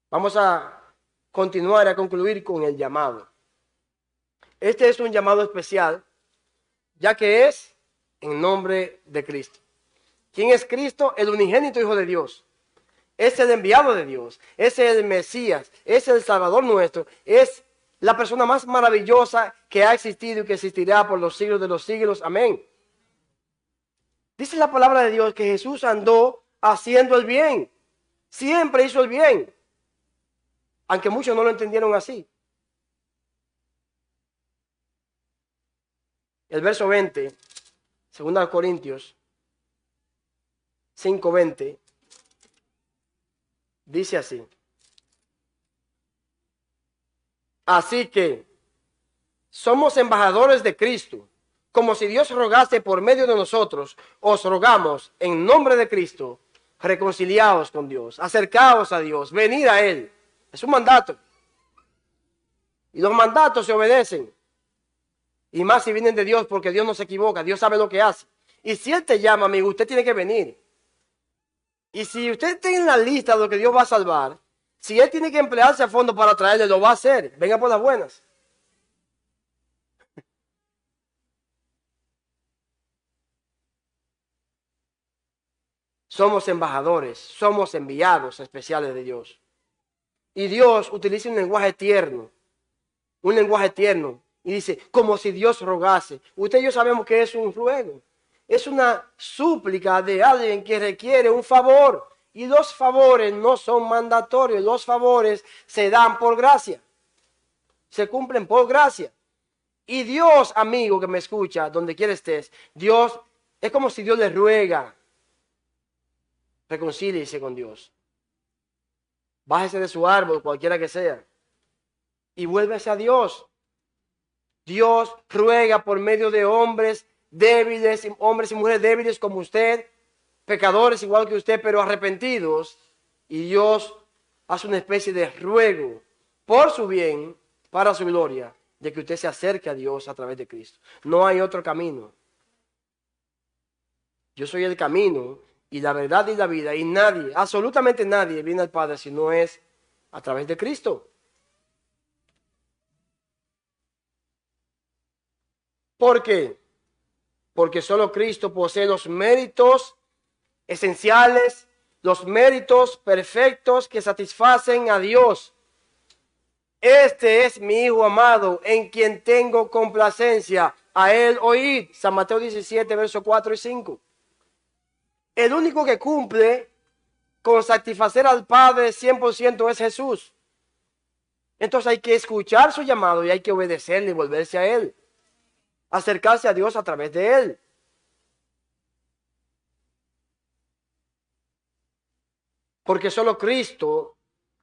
Vamos a continuar, a concluir con el llamado. Este es un llamado especial, ya que es en nombre de Cristo. ¿Quién es Cristo? El unigénito Hijo de Dios. Es el enviado de Dios, es el Mesías, es el Salvador nuestro, es la persona más maravillosa que ha existido y que existirá por los siglos de los siglos. Amén. Dice la palabra de Dios que Jesús andó haciendo el bien. Siempre hizo el bien. Aunque muchos no lo entendieron así. El verso 20, 2 Corintios 5:20, dice así. Así que somos embajadores de Cristo, como si Dios rogase por medio de nosotros. Os rogamos en nombre de Cristo, reconciliaos con Dios, acercaos a Dios, venid a Él. Es un mandato. Y los mandatos se obedecen. Y más si vienen de Dios, porque Dios no se equivoca, Dios sabe lo que hace. Y si Él te llama, amigo, usted tiene que venir. Y si usted está en la lista de lo que Dios va a salvar, si Él tiene que emplearse a fondo para traerle, lo va a hacer. Venga por las buenas. Somos embajadores, somos enviados especiales de Dios. Y Dios utiliza un lenguaje tierno. Un lenguaje tierno. Y dice, como si Dios rogase. Usted y yo sabemos que es un ruego. Es una súplica de alguien que requiere un favor. Y los favores no son mandatorios. Los favores se dan por gracia. Se cumplen por gracia. Y Dios, amigo que me escucha, donde quiera estés, Dios, es como si Dios le ruega. Reconcíliese con Dios. Bájese de su árbol, cualquiera que sea. Y vuélvese a Dios. Dios ruega por medio de hombres débiles, hombres y mujeres débiles como usted, pecadores igual que usted, pero arrepentidos. Y Dios hace una especie de ruego por su bien, para su gloria, de que usted se acerque a Dios a través de Cristo. No hay otro camino. Yo soy el camino y la verdad y la vida, y nadie, absolutamente nadie, viene al Padre si no es a través de Cristo. ¿Por qué? Porque solo Cristo posee los méritos esenciales, los méritos perfectos que satisfacen a Dios. Este es mi Hijo amado, en quien tengo complacencia. A él oíd. San Mateo 17, versos 4 y 5. El único que cumple con satisfacer al Padre 100% es Jesús. Entonces hay que escuchar su llamado y hay que obedecerle y volverse a Él. Acercarse a Dios a través de Él. Porque solo Cristo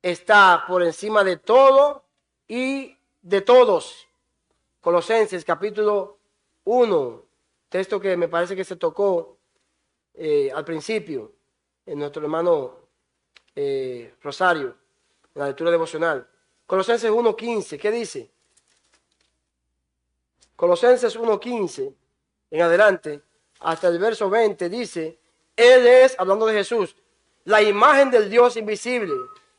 está por encima de todo y de todos. Colosenses capítulo 1, texto que me parece que se tocó al principio en nuestro hermano Rosario, en la lectura devocional. Colosenses 1:15, ¿qué dice? Colosenses 1:15 en adelante, hasta el verso 20, dice, Él es, hablando de Jesús, la imagen del Dios invisible,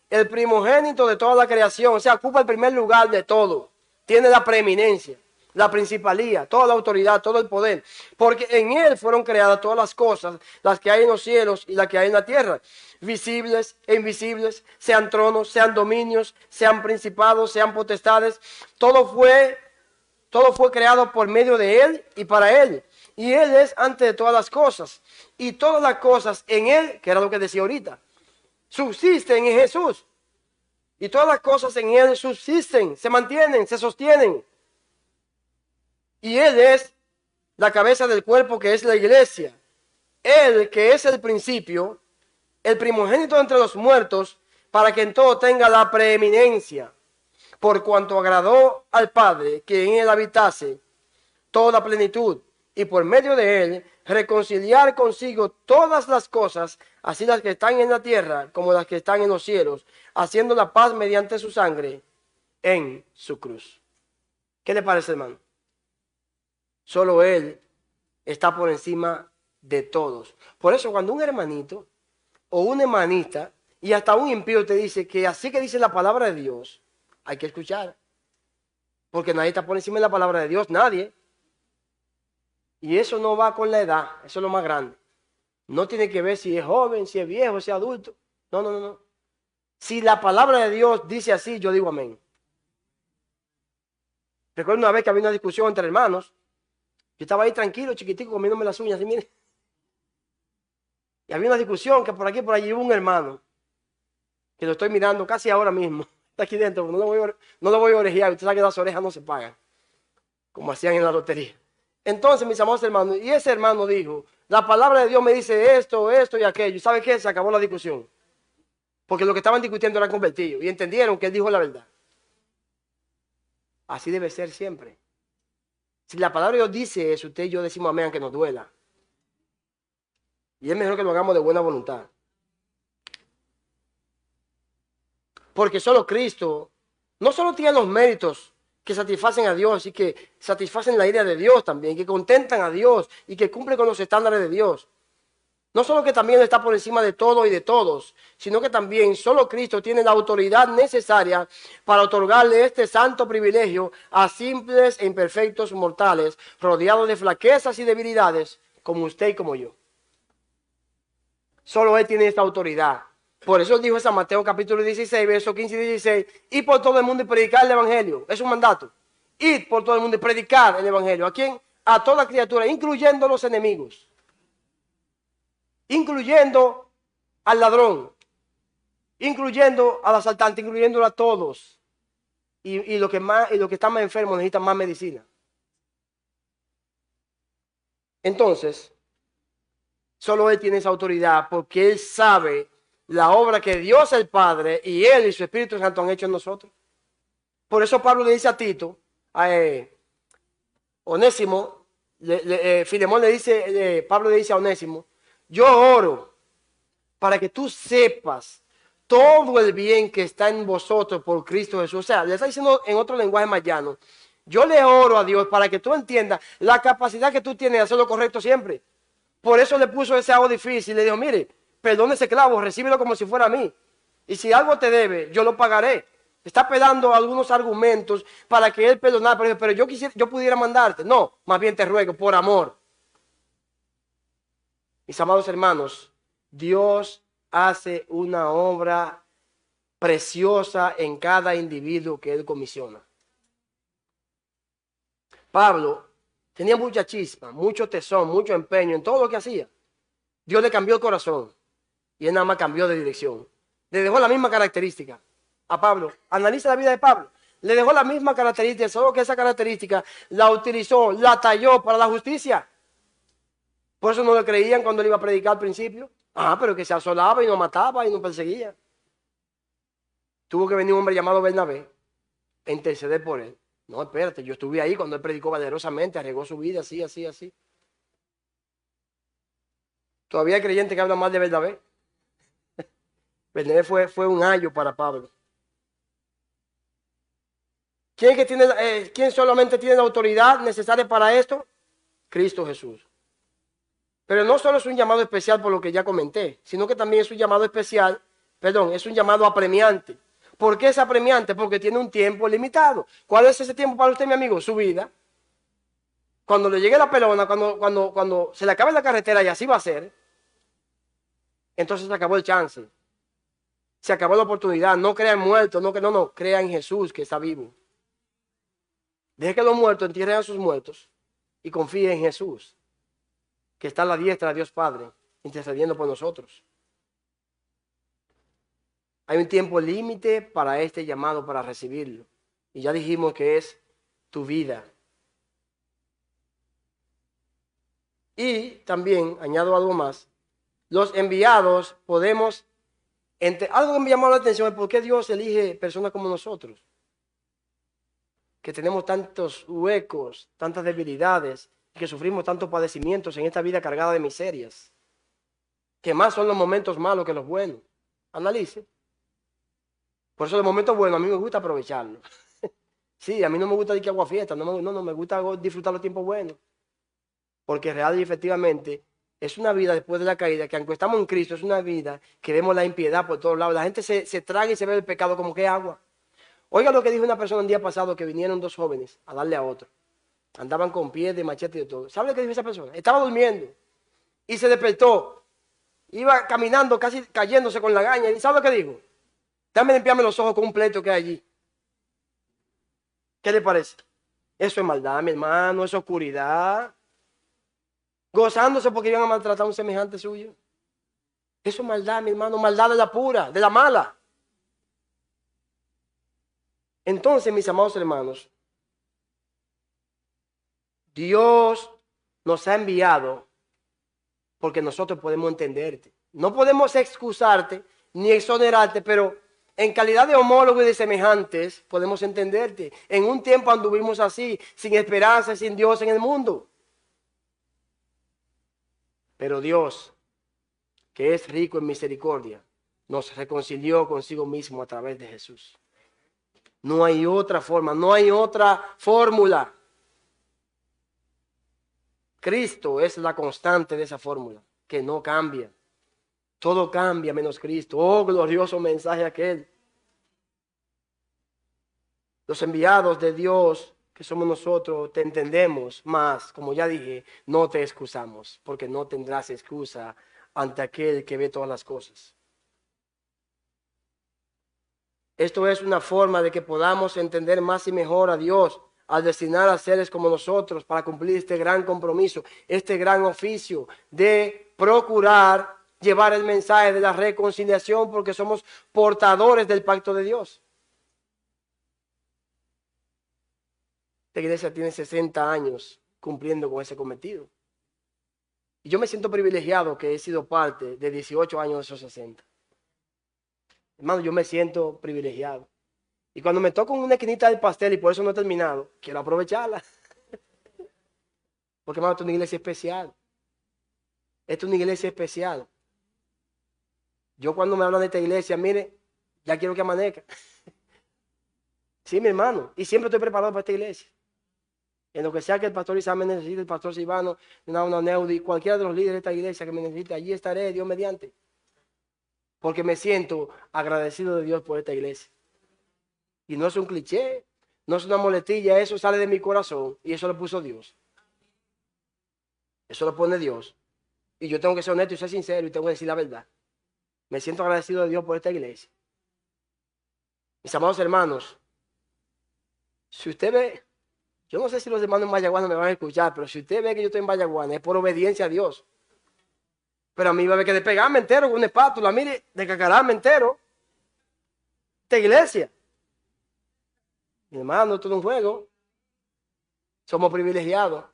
el primogénito de toda la creación, o sea, ocupa el primer lugar de todo, tiene la preeminencia, la principalía, toda la autoridad, todo el poder, porque en Él fueron creadas todas las cosas, las que hay en los cielos y las que hay en la tierra, visibles e invisibles, sean tronos, sean dominios, sean principados, sean potestades, todo fue creado por medio de Él y para Él. Y Él es antes de todas las cosas. Y todas las cosas en Él, que era lo que decía ahorita, subsisten en Jesús. Y todas las cosas en Él subsisten, se mantienen, se sostienen. Y Él es la cabeza del cuerpo que es la iglesia. Él que es el principio, el primogénito entre los muertos, para que en todo tenga la preeminencia. Por cuanto agradó al Padre que en Él habitase toda plenitud, y por medio de Él reconciliar consigo todas las cosas, así las que están en la tierra como las que están en los cielos, haciendo la paz mediante su sangre en su cruz. ¿Qué le parece, hermano? Solo Él está por encima de todos. Por eso cuando un hermanito o una hermanita y hasta un impío te dice que así que dice la palabra de Dios, hay que escuchar. Porque nadie está por encima de la palabra de Dios, nadie. Y eso no va con la edad, eso es lo más grande. No tiene que ver si es joven, si es viejo, si es adulto. No, no, no, no. Si la palabra de Dios dice así, yo digo amén. Recuerdo una vez que había una discusión entre hermanos. Yo estaba ahí tranquilo, chiquitico, comiéndome las uñas, así, mire. Y había una discusión que por aquí, por allí hubo un hermano, que lo estoy mirando casi ahora mismo. Está aquí dentro, no lo voy a orejear. Usted sabe que las orejas no se pagan, como hacían en la lotería. Entonces, mis amados hermanos, y ese hermano dijo, la palabra de Dios me dice esto, esto y aquello. ¿Y sabe qué? Se acabó la discusión. Porque lo que estaban discutiendo era convertido. Y entendieron que él dijo la verdad. Así debe ser siempre. Si la palabra de Dios dice eso, usted y yo decimos amén, aunque nos duela. Y es mejor que lo hagamos de buena voluntad. Porque solo Cristo no solo tiene los méritos que satisfacen a Dios y que satisfacen la ira de Dios también, que contentan a Dios y que cumplen con los estándares de Dios. No solo que también está por encima de todo y de todos, sino que también solo Cristo tiene la autoridad necesaria para otorgarle este santo privilegio a simples e imperfectos mortales, rodeados de flaquezas y debilidades, como usted y como yo. Solo Él tiene esta autoridad. Por eso dijo en San Mateo capítulo 16, versos 15 y 16, ir por todo el mundo y predicar el evangelio. Es un mandato. Ir por todo el mundo y predicar el evangelio. ¿A quién? A toda criatura, incluyendo los enemigos. Incluyendo al ladrón. Incluyendo al asaltante, incluyéndolo a todos. Y los que están más enfermos necesitan más medicina. Entonces, solo Él tiene esa autoridad porque Él sabe la obra que Dios el Padre y Él y su Espíritu Santo han hecho en nosotros. Por eso Pablo le dice a Tito, a Onésimo, Filemón le dice, Pablo le dice a Onésimo, yo oro para que tú sepas todo el bien que está en vosotros por Cristo Jesús. O sea, le está diciendo en otro lenguaje más llano, yo le oro a Dios para que tú entiendas la capacidad que tú tienes de hacer lo correcto siempre. Por eso le puso ese algo difícil. Le dijo, mire, perdone ese clavo, recíbelo como si fuera a mí. Y si algo te debe, yo lo pagaré. Está pedando algunos argumentos para que él perdonara. Pero yo pudiera mandarte. No, más bien te ruego, por amor. Mis amados hermanos, Dios hace una obra preciosa en cada individuo que Él comisiona. Pablo tenía mucha chispa, mucho tesón, mucho empeño en todo lo que hacía. Dios le cambió el corazón y él nada más cambió de dirección. Le dejó la misma característica a Pablo. Analiza la vida de Pablo. Le dejó la misma característica, solo que esa característica la utilizó, la talló para la justicia. Por eso no le creían cuando él iba a predicar al principio. Pero que se asolaba y no mataba y no perseguía. Tuvo que venir un hombre llamado Bernabé a interceder por él. No, espérate, yo estuve ahí cuando él predicó valerosamente, arriesgó su vida, así, así, así. Todavía hay creyentes que hablan mal de Bernabé. Bernabé fue un ayo para Pablo. ¿Quién solamente tiene la autoridad necesaria para esto? Cristo Jesús. Pero no solo es un llamado especial por lo que ya comenté, sino que también es un llamado especial, es un llamado apremiante. ¿Por qué es apremiante? Porque tiene un tiempo limitado. ¿Cuál es ese tiempo para usted, mi amigo? Su vida. Cuando le llegue la pelona, cuando se le acabe la carretera, y así va a ser, entonces se acabó el chance. Se acabó la oportunidad. No crea en muertos, no, crea en Jesús que está vivo. Deje que los muertos entierren a sus muertos y confíe en Jesús, que está a la diestra de Dios Padre, intercediendo por nosotros. Hay un tiempo límite para este llamado, para recibirlo. Y ya dijimos que es tu vida. Y también, añado algo más, los enviados podemos... Algo que me llamó la atención es por qué Dios elige personas como nosotros, que tenemos tantos huecos, tantas debilidades, y que sufrimos tantos padecimientos en esta vida cargada de miserias, que más son los momentos malos que los buenos. Analice. Por eso los momentos buenos a mí me gusta aprovecharlos. Sí, a mí no me gusta ir que agua fiesta, no, me gusta disfrutar los tiempos buenos. Porque real y efectivamente es una vida después de la caída, que aunque estamos en Cristo, es una vida que vemos la impiedad por todos lados. La gente se traga y se ve el pecado como que agua. Oiga lo que dijo una persona el día pasado, que vinieron dos jóvenes a darle a otro. Andaban con pies de machete y de todo. ¿Sabe lo que dijo esa persona? Estaba durmiendo y se despertó. Iba caminando, casi cayéndose con la gaña. ¿Y sabe lo que dijo? Dame limpiarme los ojos con un pleito que hay allí. ¿Qué le parece? Eso es maldad, mi hermano, eso es oscuridad. Gozándose porque iban a maltratar a un semejante suyo. Eso es maldad, mi hermano, maldad de la pura, de la mala. Entonces, mis amados hermanos, Dios nos ha enviado porque nosotros podemos entenderte. No podemos excusarte ni exonerarte, pero en calidad de homólogos y de semejantes podemos entenderte. En un tiempo anduvimos así, sin esperanza, sin Dios en el mundo. Pero Dios, que es rico en misericordia, nos reconcilió consigo mismo a través de Jesús. No hay otra forma, no hay otra fórmula. Cristo es la constante de esa fórmula, que no cambia. Todo cambia menos Cristo. Oh, glorioso mensaje aquel. Los enviados de Dios, que somos nosotros, te entendemos más. Como ya dije, no te excusamos, porque no tendrás excusa ante aquel que ve todas las cosas. Esto es una forma de que podamos entender más y mejor a Dios al destinar a seres como nosotros para cumplir este gran compromiso, este gran oficio de procurar llevar el mensaje de la reconciliación, porque somos portadores del pacto de Dios. Esta iglesia tiene 60 años cumpliendo con ese cometido. Y yo me siento privilegiado que he sido parte de 18 años de esos 60. Hermano, yo me siento privilegiado. Y cuando me toco una esquinita del pastel y por eso no he terminado, quiero aprovecharla. Porque, hermano, esto es una iglesia especial. Esto es una iglesia especial. Yo cuando me hablan de esta iglesia, mire, ya quiero que amanezca. Sí, mi hermano. Y siempre estoy preparado para esta iglesia. En lo que sea que el pastor Isaac me necesite, el pastor Silvano, una Neudi, cualquiera de los líderes de esta iglesia que me necesite, allí estaré, Dios mediante. Porque me siento agradecido de Dios por esta iglesia. Y no es un cliché, no es una moletilla, eso sale de mi corazón y eso lo puso Dios. Eso lo pone Dios. Y yo tengo que ser honesto y ser sincero y tengo que decir la verdad. Me siento agradecido de Dios por esta iglesia. Mis amados hermanos, si usted ve, yo no sé si los hermanos en Vallaguana me van a escuchar, pero si usted ve que yo estoy en Vallaguana es por obediencia a Dios. Pero a mí va a haber que despegarme entero con una espátula, mire, descacararme entero. Esta iglesia. Mi hermano, esto no es un juego. Somos privilegiados.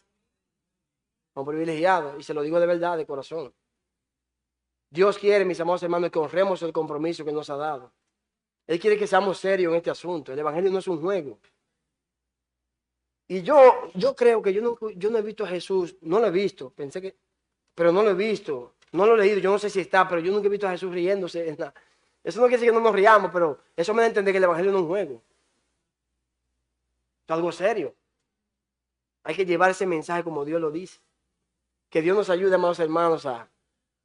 Somos privilegiados. Y se lo digo de verdad, de corazón. Dios quiere, mis amados hermanos, que honremos el compromiso que nos ha dado. Él quiere que seamos serios en este asunto. El evangelio no es un juego. Y yo creo que yo no he visto a Jesús. No lo he visto. Pensé que, pero no lo he visto. No lo he leído. Yo no sé si está, pero yo nunca he visto a Jesús riéndose. Eso no quiere decir que no nos riamos, pero eso me da a entender que el evangelio no es un juego. Es algo serio. Hay que llevar ese mensaje como Dios lo dice. Que Dios nos ayude, amados hermanos, a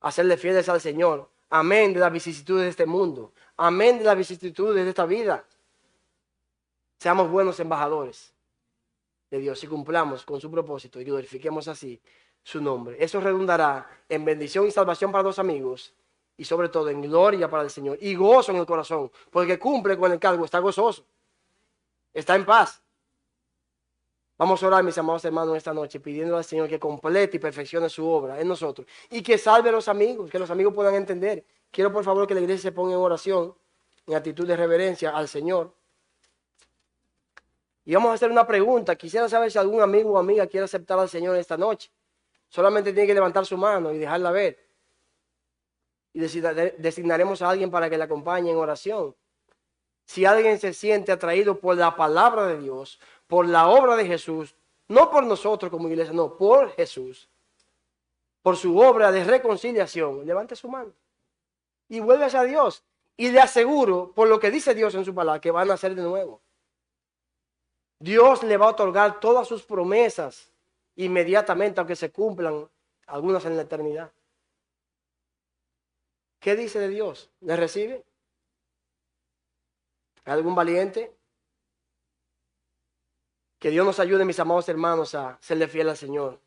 hacerle fieles al Señor. Amén de las vicisitudes de este mundo. Amén de las vicisitudes de esta vida. Seamos buenos embajadores de Dios y cumplamos con su propósito y glorifiquemos así su nombre. Eso redundará en bendición y salvación para los amigos y sobre todo en gloria para el Señor y gozo en el corazón, porque cumple con el cargo, está gozoso, está en paz. Vamos a orar, mis amados hermanos, esta noche, pidiendo al Señor que complete y perfeccione su obra en nosotros y que salve a los amigos, que los amigos puedan entender. Quiero, por favor, que la iglesia se ponga en oración, en actitud de reverencia al Señor. Y vamos a hacer una pregunta. Quisiera saber si algún amigo o amiga quiere aceptar al Señor esta noche. Solamente tiene que levantar su mano y dejarla ver. Y designaremos a alguien para que le acompañe en oración. Si alguien se siente atraído por la palabra de Dios, por la obra de Jesús, no por nosotros como iglesia, no, por Jesús, por su obra de reconciliación, levante su mano y vuelve a Dios. Y le aseguro, por lo que dice Dios en su palabra, que van a nacer de nuevo. Dios le va a otorgar todas sus promesas inmediatamente, aunque se cumplan algunas en la eternidad. ¿Qué dice de Dios? ¿Le recibe? ¿Algún valiente? Que Dios nos ayude, mis amados hermanos, a serle fiel al Señor,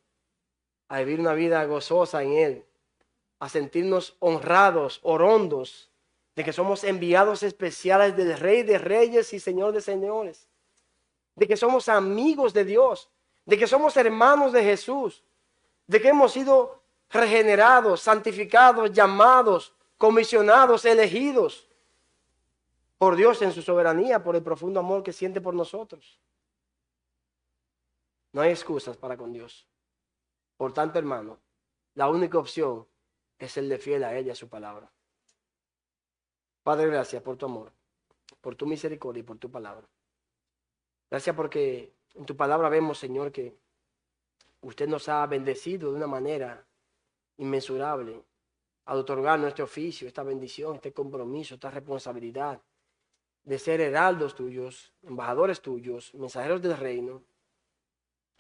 a vivir una vida gozosa en Él, a sentirnos honrados, orondos, de que somos enviados especiales del Rey de Reyes y Señor de Señores, de que somos amigos de Dios, de que somos hermanos de Jesús, de que hemos sido regenerados, santificados, llamados, comisionados, elegidos por Dios en su soberanía, por el profundo amor que siente por nosotros. No hay excusas para con Dios. Por tanto, hermano, la única opción es serle fiel a ella, a su palabra. Padre, gracias por tu amor, por tu misericordia y por tu palabra. Gracias porque en tu palabra vemos, Señor, que usted nos ha bendecido de una manera inmensurable al otorgarnos este oficio, esta bendición, este compromiso, esta responsabilidad de ser heraldos tuyos, embajadores tuyos, mensajeros del reino,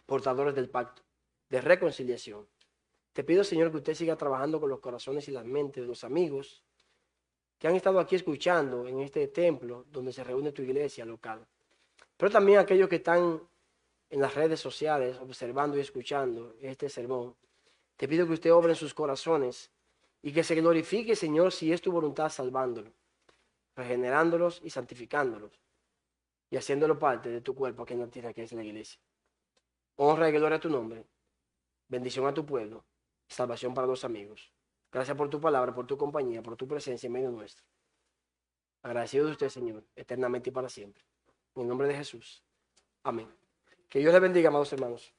portadores del pacto, de reconciliación. Te pido, Señor, que usted siga trabajando con los corazones y las mentes de los amigos que han estado aquí escuchando en este templo donde se reúne tu iglesia local. Pero también aquellos que están en las redes sociales observando y escuchando este sermón. Te pido que usted obre en sus corazones y que se glorifique, Señor, si es tu voluntad salvándolos, regenerándolos y santificándolos y haciéndolo parte de tu cuerpo aquí en la tierra que es la iglesia. Honra y gloria a tu nombre. Bendición a tu pueblo. Salvación para los amigos. Gracias por tu palabra, por tu compañía, por tu presencia en medio nuestro. Agradecido de usted, Señor, eternamente y para siempre. En el nombre de Jesús. Amén. Que Dios les bendiga, amados hermanos.